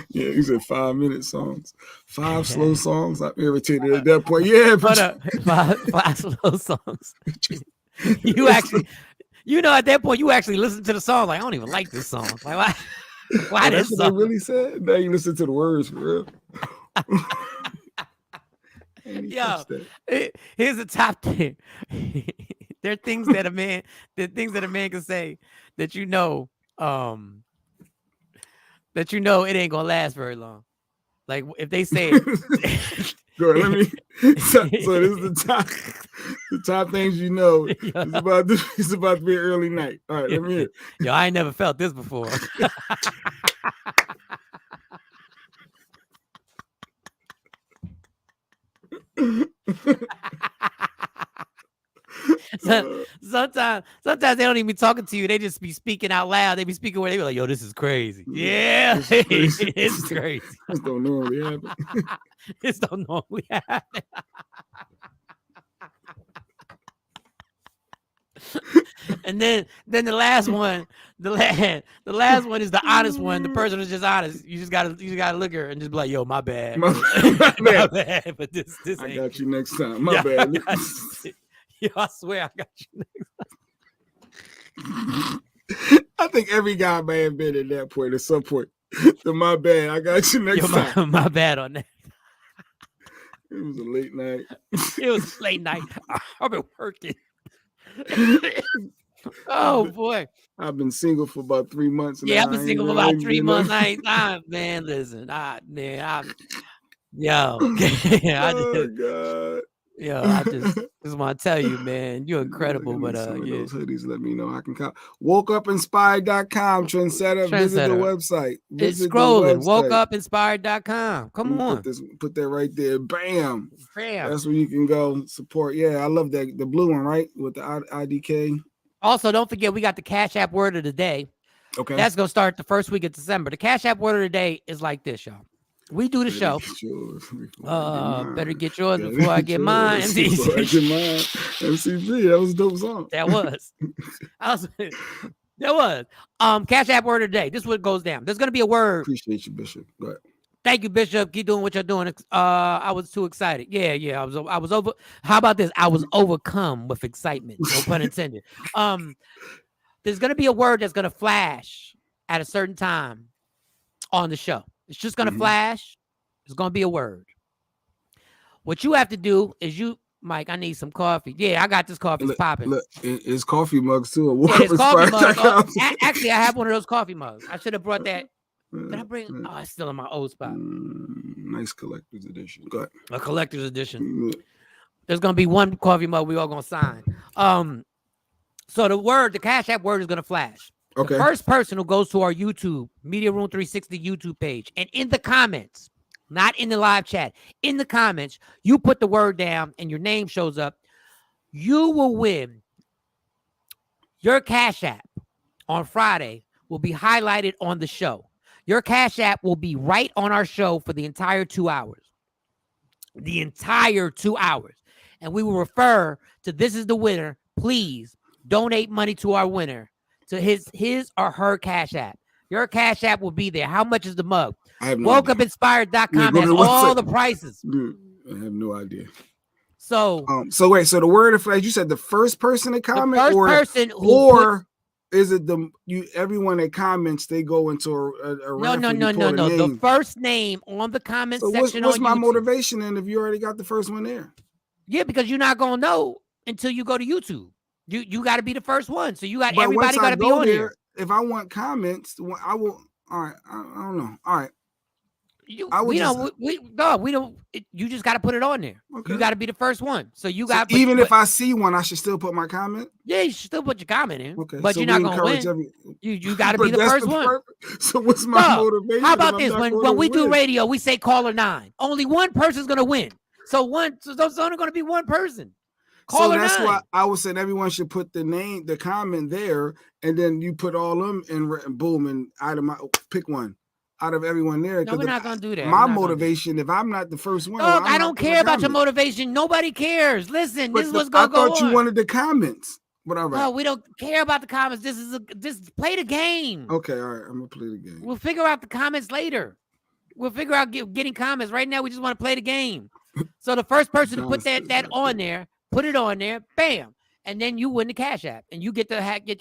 Yeah, you said 5-minute songs, 5 slow songs. I'm irritated at that point. Yeah, five slow songs. You actually, at that point, you actually listen to the song. Like, I don't even like this song. Like, why this song? That's what they really said. Now you listen to the words for real. Yo, here's the top thing. There are things that a man can say that it ain't gonna last very long. Like if they say it. Good, let me. So this is the top things you know. It's about to be an early night. All right, let me hear. Yo, I ain't never felt this before. Sometimes they don't even be talking to you. They just be speaking out loud. They be speaking where they be like, "Yo, this is crazy." Yeah, it's crazy. This don't normally happen. This don't normally happen. And then the last one, the last one is the honest one. The person is just honest. You just gotta look at her and just be like, "Yo, my bad, my bad." But this I got you next time. My bad. Yo, I swear I got you next time. I think every guy may have been at that point at some point. So my bad. I got you next time. My bad on that. It was a late night. It was late night. I've been working. Oh boy. I've been single for about 3 months. Yeah, I've been single for about 3 months. Man, listen. God. Yo, I just want to tell you, man, you're incredible. But those hoodies, let me know. I can call. WokeUpInspired.com, Trendsetter. Visit the website. It's scrolling. WokeUpInspired.com. Come on. Put that right there. Bam. That's where you can go support. Yeah, I love that. The blue one, right? With the IDK. Also, don't forget, we got the Cash App word of the day. Okay. That's going to start the first week of December. The Cash App word of the day is like this, y'all. We do the show. Better get yours before I get mine. MCB, that was a dope song. That was. Cash App word of the day. This is what goes down. There's gonna be a word. Appreciate you, Bishop. Go ahead. Thank you, Bishop. Keep doing what you're doing. I was too excited. Yeah. I was over. How about this? I was overcome with excitement. No pun intended. There's gonna be a word that's gonna flash at a certain time on the show. It's just going to flash. It's going to be a word. What you have to do is Mike, I need some coffee. Yeah, I got this coffee. It's popping. Look, it's coffee mugs too. Yeah, it's coffee mugs. Actually, I have one of those coffee mugs. I should have brought that. Did I bring? Oh, it's still in my old spot. Nice collector's edition. Go ahead. A collector's edition. There's gonna be one coffee mug we all gonna sign. So the Cash App word is gonna flash. Okay. The first person who goes to our YouTube, Media Room 360 YouTube page, and in the comments, not in the live chat, in the comments, you put the word down and your name shows up, you will win. Your Cash App on Friday will be highlighted on the show. Your Cash App will be right on our show for the entire 2 hours. The entire 2 hours. And we will refer to this is the winner. Please donate money to our winner, to his or her Cash App. Your Cash App will be there. How much is the mug? WokeUpInspired.com has all the prices. I have no idea. So wait, so the word of flash, you said the first person to comment, is it everyone that comments, they go into a No. The first name on the comment section. What's my motivation then if you already got the first one there? Yeah, because you're not gonna know until you go to YouTube. You got to be the first one. So you got everybody got to be on there. If I want comments, I will. All right, I don't know. All right. You just got to put it on there. Okay. You got to be the first one. So you got even if I see one, I should still put my comment. Yeah, you should still put your comment in. Okay, but you're not gonna win. You got to be the first one. So what's my motivation? How about this? When we do radio, we say caller 9. Only one person's gonna win. So there's only gonna be one person. So that's why I was saying everyone should put the comment there, and then you put all them and boom, and pick one out of everyone there. No, we're not gonna do that. My motivation, if I'm not the first one, I don't care about your motivation. Nobody cares. Listen, this is what's gonna go on. I thought you wanted the comments. But all right. No, we don't care about the comments. This play the game. Okay, all right. I'm gonna play the game. We'll figure out the comments later. We'll figure out getting comments. Right now, we just want to play the game. So the first person to put that on there. Put it on there, bam, and then you win the Cash App, and you get the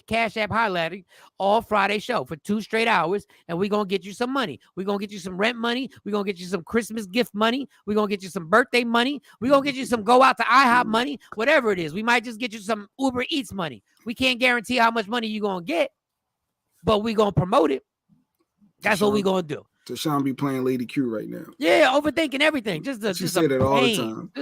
Cash App highlighting all Friday show for 2 straight hours, and we're gonna get you some money. We're gonna get you some rent money. We're gonna get you some Christmas gift money. We're gonna get you some birthday money. We're gonna get you some go out to IHOP money, whatever it is. We might just get you some Uber Eats money. We can't guarantee how much money you're gonna get, but we're gonna promote it. That's what we're gonna do. So Shawn be playing Lady Q right now. Yeah, overthinking everything. Just say that all the time.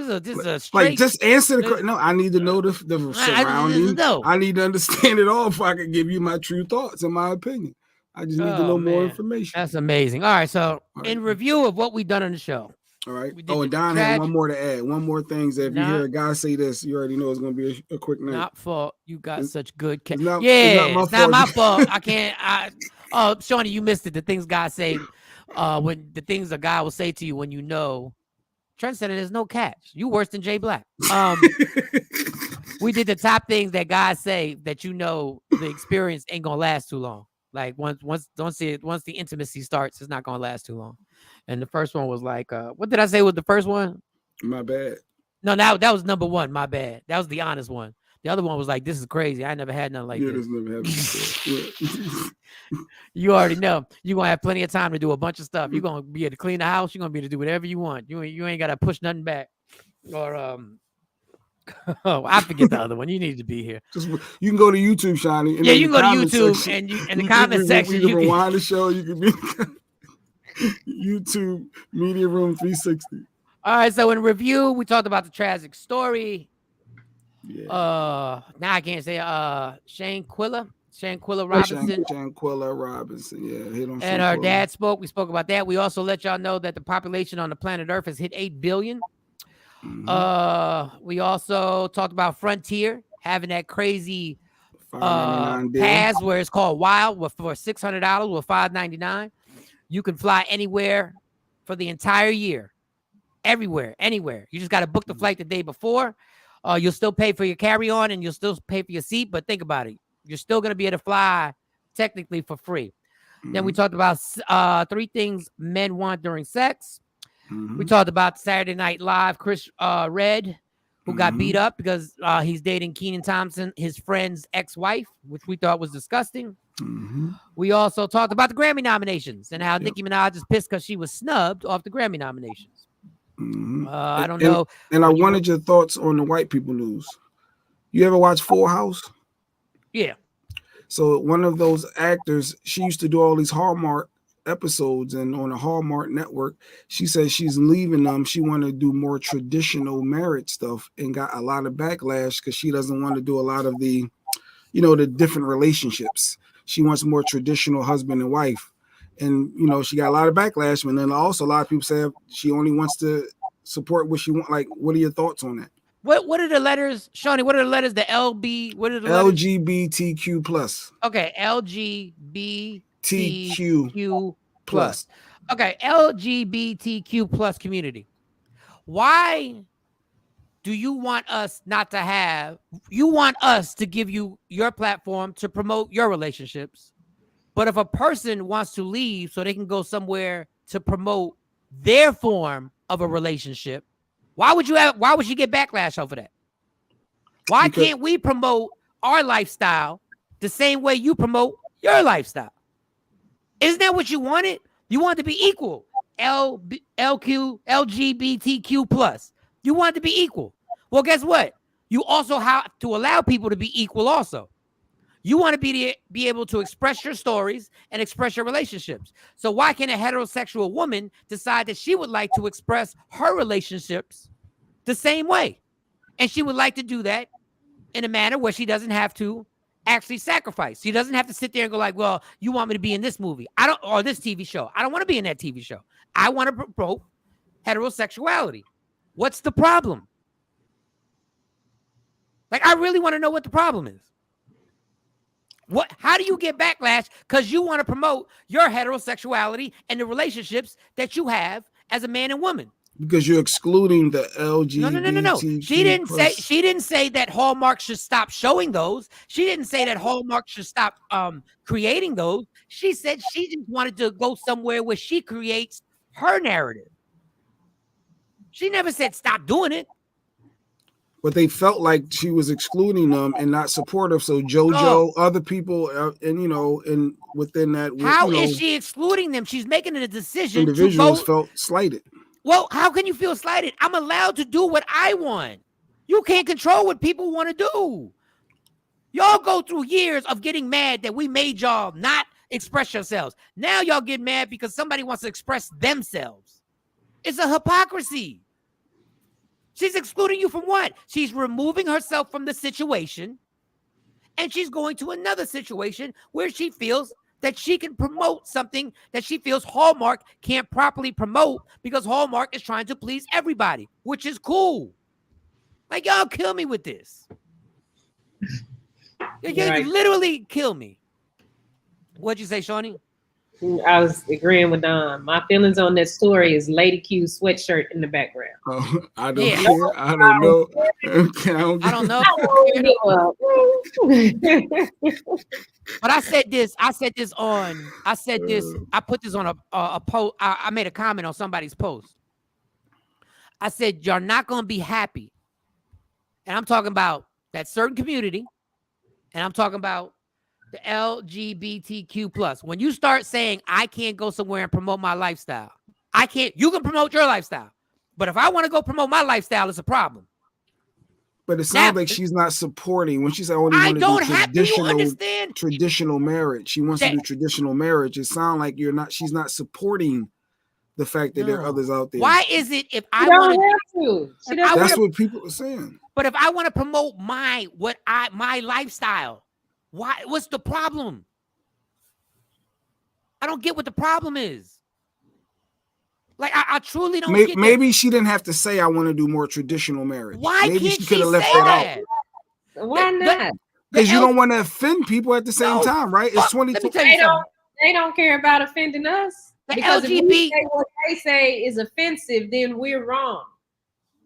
Just answer the question. No, I need to know the surrounding. I need to understand it all before I can give you my true thoughts and my opinion. I just need to know more information. That's amazing. All right, so in review of what we've done on the show. All right. And Don had one more to add. One more thing is that if you hear a guy say this, you already know it's going to be a quick night. Not fault. You got such good. It's not my fault. I can't. Shawnee, you missed it. The things God say. When the things a guy will say to you when you know, Trent said there's no catch. You worse than Jay Black. We did the top things that guys say that you know the experience ain't gonna last too long. Like once the intimacy starts, it's not gonna last too long. And the first one was like, what did I say was the first one? My bad. No, that was number 1. My bad. That was the honest one. The other one was like, this is crazy. I never had nothing like this. Never happened. You already know. You're going to have plenty of time to do a bunch of stuff. You're going to be able to clean the house. You're going to be able to do whatever you want. You ain't got to push nothing back. Or, I forget the other one. You need to be here. You can go to YouTube, Shawnee. Yeah, you can go to YouTube and in the comment section. You can rewind the show. You can be YouTube Media Room 360. All right, so in review, we talked about the tragic story. Yeah. Now I can't say Shanquella Robinson. Shanquella Robinson. Yeah, hit on. And our dad spoke. We spoke about that. We also let y'all know that the population on the planet Earth has hit 8 billion. Mm-hmm. We also talked about Frontier having that crazy pass where it's called Wild for $600 with $599. You can fly anywhere for the entire year. Everywhere, anywhere. You just got to book the flight the day before. You'll still pay for your carry-on and you'll still pay for your seat. But think about it. You're still going to be able to fly technically for free. Mm-hmm. Then we talked about 3 things men want during sex. Mm-hmm. We talked about Saturday Night Live, Chris Red, who got beat up because he's dating Kenan Thompson, his friend's ex-wife, which we thought was disgusting. Mm-hmm. We also talked about the Grammy nominations and how Nicki Minaj is pissed because she was snubbed off the Grammy nominations. I don't know. And I wanted your thoughts on the white people news. You ever watch Full House? Yeah. So one of those actors, she used to do all these Hallmark episodes, and on the Hallmark network, she says she's leaving them. She wanted to do more traditional marriage stuff and got a lot of backlash because she doesn't want to do a lot of the, the different relationships. She wants more traditional husband and wife. And, she got a lot of backlash. And then also a lot of people say she only wants to support what she wants. Like, what are your thoughts on that? What are the letters, Shawnee? What are the letters? The LB. What are the letters? LGBTQ plus. Okay, LGBTQ plus. Okay, LGBTQ plus community. Why do you want us not to have? You want us to give you your platform to promote your relationships, but if a person wants to leave so they can go somewhere to promote their form of a relationship, why would you get backlash over that? Why can't we promote our lifestyle the same way you promote your lifestyle? Isn't that what you wanted? You wanted to be equal. LGBTQ plus. You wanted to be equal. Well, guess what? You also have to allow people to be equal also. You want to be able to express your stories and express your relationships. So why can a heterosexual woman decide that she would like to express her relationships the same way? And she would like to do that in a manner where she doesn't have to actually sacrifice. She doesn't have to sit there and go like, well, you want me to be in this movie. Or this TV show. I don't want to be in that TV show. I want to promote heterosexuality. What's the problem? Like, I really want to know what the problem is. How do you get backlash because you want to promote your heterosexuality and the relationships that you have as a man and woman? Because you're excluding the LGBT. No. She didn't say that Hallmark should stop showing those. She didn't say that Hallmark should stop creating those. She said she just wanted to go somewhere where she creates her narrative. She never said stop doing it. But they felt like she was excluding them and not supportive. So JoJo, other people, and within that, how is she excluding them? She's making a decision. Individuals felt slighted. Well, how can you feel slighted? I'm allowed to do what I want. You can't control what people want to do. Y'all go through years of getting mad that we made y'all not express yourselves. Now y'all get mad because somebody wants to express themselves. It's a hypocrisy. She's excluding you from what? She's removing herself from the situation, and she's going to another situation where she feels that she can promote something that she feels Hallmark can't properly promote because Hallmark is trying to please everybody, which is cool. Like, y'all kill me with this. You literally kill me. What'd you say, Shawnee? I was agreeing with Don. My feelings on that story is Lady Q's sweatshirt in the background. I don't care. I don't know. I don't know. But I said this. I put this on a post. I made a comment on somebody's post. I said, you're not going to be happy. And I'm talking about that certain community. And I'm talking about the LGBTQ plus. When you start saying, I can't go somewhere and promote my lifestyle. You can promote your lifestyle. But if I want to go promote my lifestyle, it's a problem. But it sounds like she's not supporting when she said, I want to do traditional marriage. She wants to do traditional marriage. It sounds like she's not supporting the fact that there are others out there. Why is it if I want to? That's what people are saying. But if I want to promote my lifestyle, what's the problem? I don't get what the problem is. Like, I truly don't get maybe she didn't have to say I want to do more traditional marriage. Why maybe can't she could have left that out? Why not? Because you don't want to offend people at the same time, right? It's 22. They don't care about offending us. Because LGBT, if we say what they say is offensive, then we're wrong.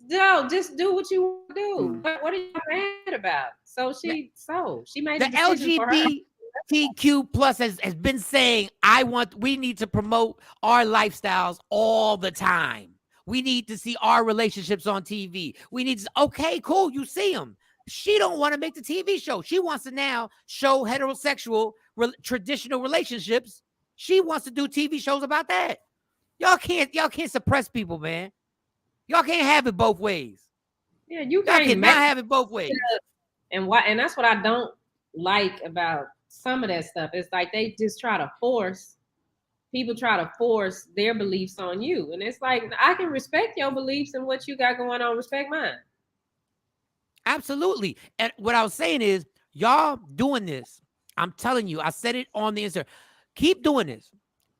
No, just do what you want to do. What are you mad about? So she made the LGBTQ plus has been saying, we need to promote our lifestyles all the time. We need to see our relationships on TV. Okay, cool. You see them. She don't want to make the TV show. She wants to now show heterosexual traditional relationships. She wants to do TV shows about that. Y'all can't suppress people, man. Y'all can't have it both ways. Yeah, you Y'all cannot have it both ways. And why? And that's what I don't like about some of that stuff. It's like they just try to force their beliefs on you, and it's like I can respect your beliefs and what you got going on. Respect mine. Absolutely. And what I was saying is, y'all doing this. I'm telling you, I said it on the Instagram. Keep doing this.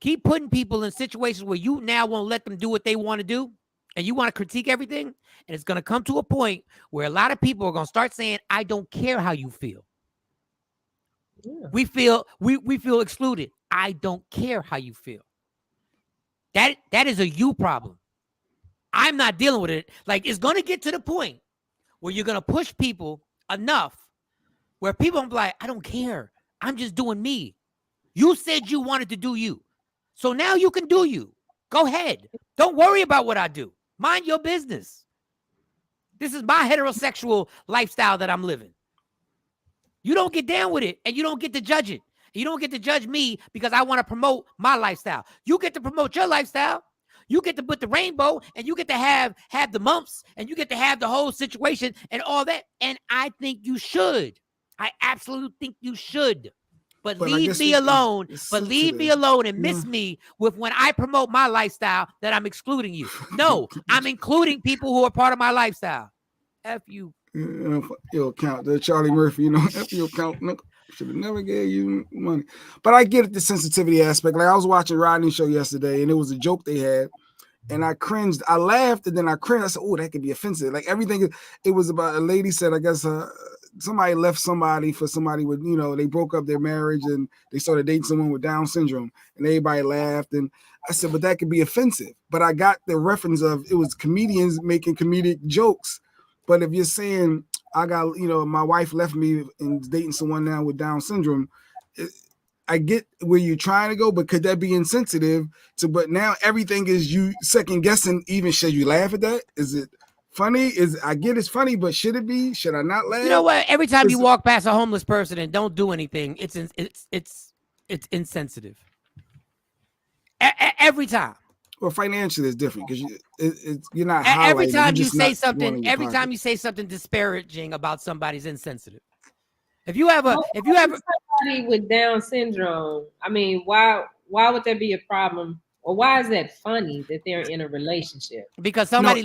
Keep putting people in situations where you now won't let them do what they want to do, and you want to critique everything. And it's going to come to a point where a lot of people are going to start saying, I don't care how you feel. Yeah. We feel excluded. I don't care how you feel. That is a you problem. I'm not dealing with it. Like, it's going to get to the point where you're going to push people enough where people will be like, I don't care. I'm just doing me. You said you wanted to do you. So now you can do you. Go ahead. Don't worry about what I do. Mind your business. This is my heterosexual lifestyle that I'm living. You don't get down with it, and you don't get to judge it. You don't get to judge me because I want to promote my lifestyle. You get to promote your lifestyle. You get to put the rainbow, and you get to have the mumps, and you get to have the whole situation and all that. And I think you should. I absolutely think you should. But leave me alone. But leave me alone and miss me with when I promote my lifestyle that I'm excluding you. No, I'm including people who are part of my lifestyle. F you. Your account, the Charlie Murphy, F your account. Should have never gave you money. But I get the sensitivity aspect. Like I was watching Rodney's show yesterday, and it was a joke they had. And I cringed. I laughed, and then I cringed. I said, oh, that could be offensive. Like everything, it was about a lady said, I guess, somebody left somebody for somebody with, they broke up their marriage and they started dating someone with Down syndrome, and everybody laughed. And I said, but that could be offensive. But I got the reference of it was comedians making comedic jokes. But if you're saying I got, my wife left me and dating someone now with Down syndrome, I get where you're trying to go, but could that be insensitive but now everything is you second guessing, even should you laugh at that? Is it funny? I get it's funny, but should it be? Should I not laugh? You know what? Every time you walk past a homeless person and don't do anything, it's insensitive. Every time. Well, financially it's different because you're not. Every time you say something, disparaging about somebody's insensitive. If you ever somebody with Down syndrome, I mean, why would there be a problem? Or why is that funny that they're in a relationship? Because somebody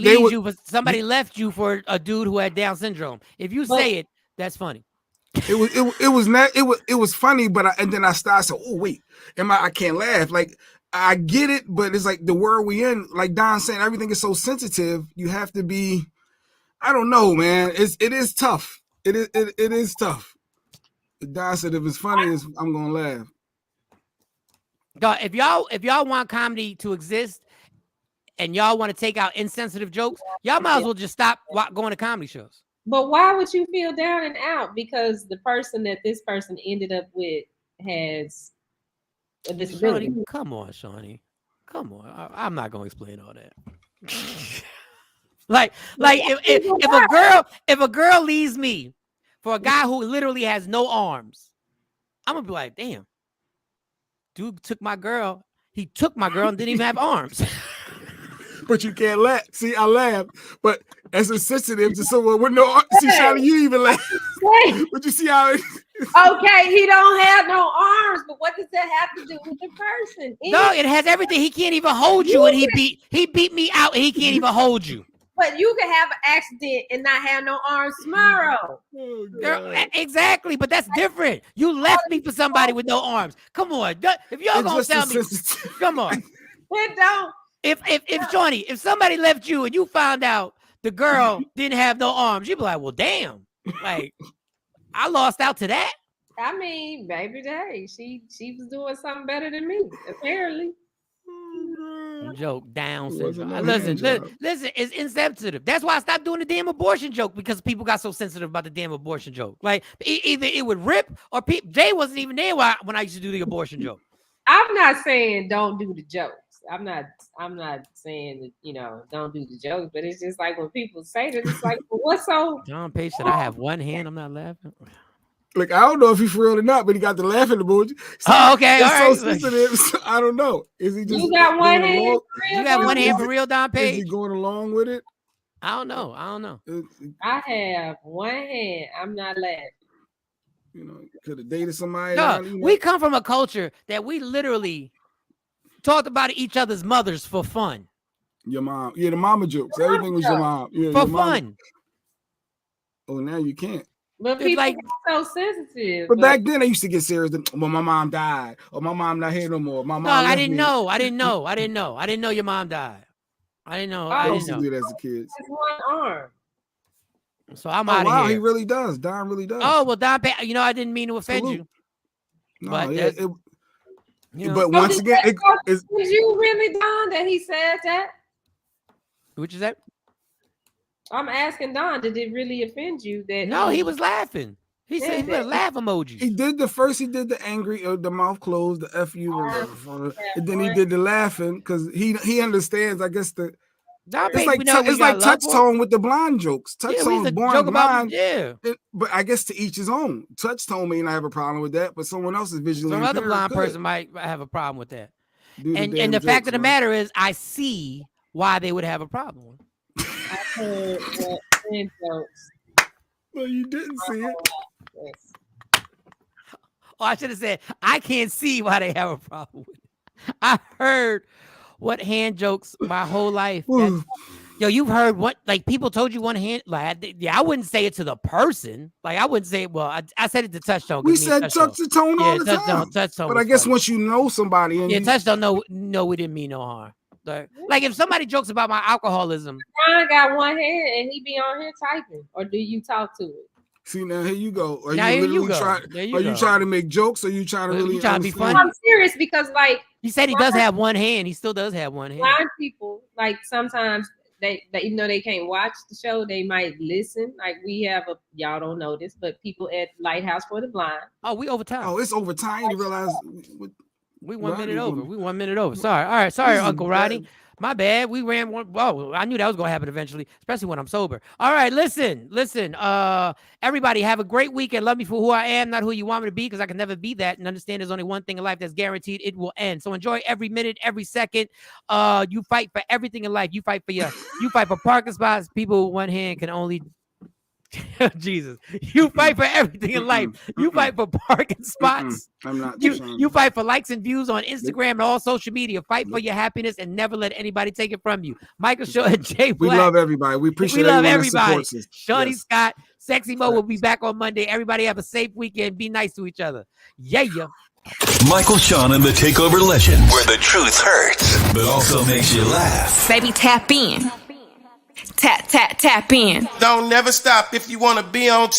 left you for a dude who had Down syndrome. If you say it, that's funny. It was funny, but then I started saying, oh wait, I can't laugh. Like I get it, but it's like the world we in, like Don saying, everything is so sensitive. You have to be, I don't know, man. It is tough. It is tough. Don said, if it's funny, I'm gonna laugh. God, if y'all want comedy to exist and y'all want to take out insensitive jokes, y'all might as well just stop going to comedy shows. But why would you feel down and out because the person that this person ended up with has a disability? Shawnee, come on, Shawnee. Come on. I'm not gonna explain all that. like if a girl leaves me for a guy who literally has no arms, I'm gonna be like, damn. Dude took my girl. He took my girl and didn't even have arms. But you can't laugh. See, I laugh, but as insensitive to someone with no arms. See, Shawnee, you even laugh. But you see how okay, he don't have no arms, but what does that have to do with the person? No, it has everything. He can't even hold you, and he beat me out, and he can't even hold you. But you can have an accident and not have no arms tomorrow. Oh, girl, exactly, but that's different. You left me for somebody with no arms. Come on, if y'all gonna tell me, come on. It don't. If Shawnee, if somebody left you and you found out the girl didn't have no arms, you'd be like, well, damn, like I lost out to that. I mean, baby, hey, she was doing something better than me, apparently. Joke, Down syndrome. Listen, it's insensitive. That's why I stopped doing the damn abortion joke, because people got so sensitive about the damn abortion joke. Like either it would rip or Jay wasn't even there when I used to do the abortion joke. I'm not saying don't do the jokes. I'm not saying that, don't do the jokes, but it's just like when people say that, it's like, well, what's so? John Page said, I have one hand. I'm not laughing. Like, I don't know if he's for real or not, but he got the laughing emoji. So okay, all right. So sensitive. So I don't know. Is he just? You got one hand? You got one hand for real, Don Page? Is he going along with it? I don't know. I have one hand. I'm not laughing. You know, could have dated somebody. No, we come from a culture that we literally talked about each other's mothers for fun. Your mom. Yeah, the mama jokes. Everything was your mom. Yeah, for fun. Oh, now you can't. But people are so sensitive. But back then, they used to get serious. Well, my mom died, or my mom not here no more. My mom. No, I didn't know. I didn't know your mom died. I didn't know. I used to do that as a kid. It's one arm. So I'm out of here. Wow, he really does. Don really does. Oh well, Don. You know, I didn't mean to offend you. No, but but once again, was you really Don that he said that? What you said? I'm asking Don, did it really offend you that? No, he was laughing. He said he put a laugh emoji. He did the angry, the mouth closed, the FU, and then he did the laughing because he understands. I guess it's like Touch Tone with the blind jokes. Touch Tone's born blind. But I guess to each his own. Touch Tone may not have a problem with that, but someone else is visually impaired. Some other blind person might have a problem with that. And the fact of the matter is, I see why they would have a problem. I heard jokes. Well, you didn't see it. Oh, I should have said, I can't see why they have a problem with it. I heard what hand jokes my whole life. Yo, you've heard what, like, people told you one hand, like, I wouldn't say it to the person. Like, I wouldn't say, well, I said it to Touch Tone. We said Touch Tone all the time. Touch Tone, but I guess once you know somebody. And Touch Tone, no, we didn't mean no harm. Like if somebody jokes about my alcoholism. Ron got one hand and he be on here typing. Or do you talk to it? See, now here you go. Are you trying to make jokes or you trying to really trying to be funny? I'm serious because like he said he does have one hand. He still does have one hand. Blind people, like sometimes they even though they can't watch the show, they might listen. Like we have y'all don't know this, but people at Lighthouse for the Blind. Oh, we over time. Oh, it's over time. You realize we 1 minute over. We 1 minute over. Sorry. All right. Sorry, Uncle Roddy. My bad. We ran one. Well, I knew that was going to happen eventually, especially when I'm sober. All right. Listen. Everybody have a great weekend. Love me for who I am, not who you want me to be, because I can never be that. And understand there's only one thing in life that's guaranteed. It will end. So enjoy every minute, every second. You fight for everything in life. You fight for parking spots. People with one hand can only Jesus. You fight for everything in life. You fight for parking spots. I'm not. You fight for likes and views on Instagram and all social media. Fight for your happiness and never let anybody take it from you. Michael Shaw and Jay Black. We love everybody. We appreciate everybody. Shawnee Scott, Sexy Mo will be back on Monday. Everybody have a safe weekend. Be nice to each other. Yeah. Michael, Shawn, and the Takeover Legends, where the truth hurts, but also makes you laugh. Baby, tap in. Tap in. Don't never stop if you want to be on top.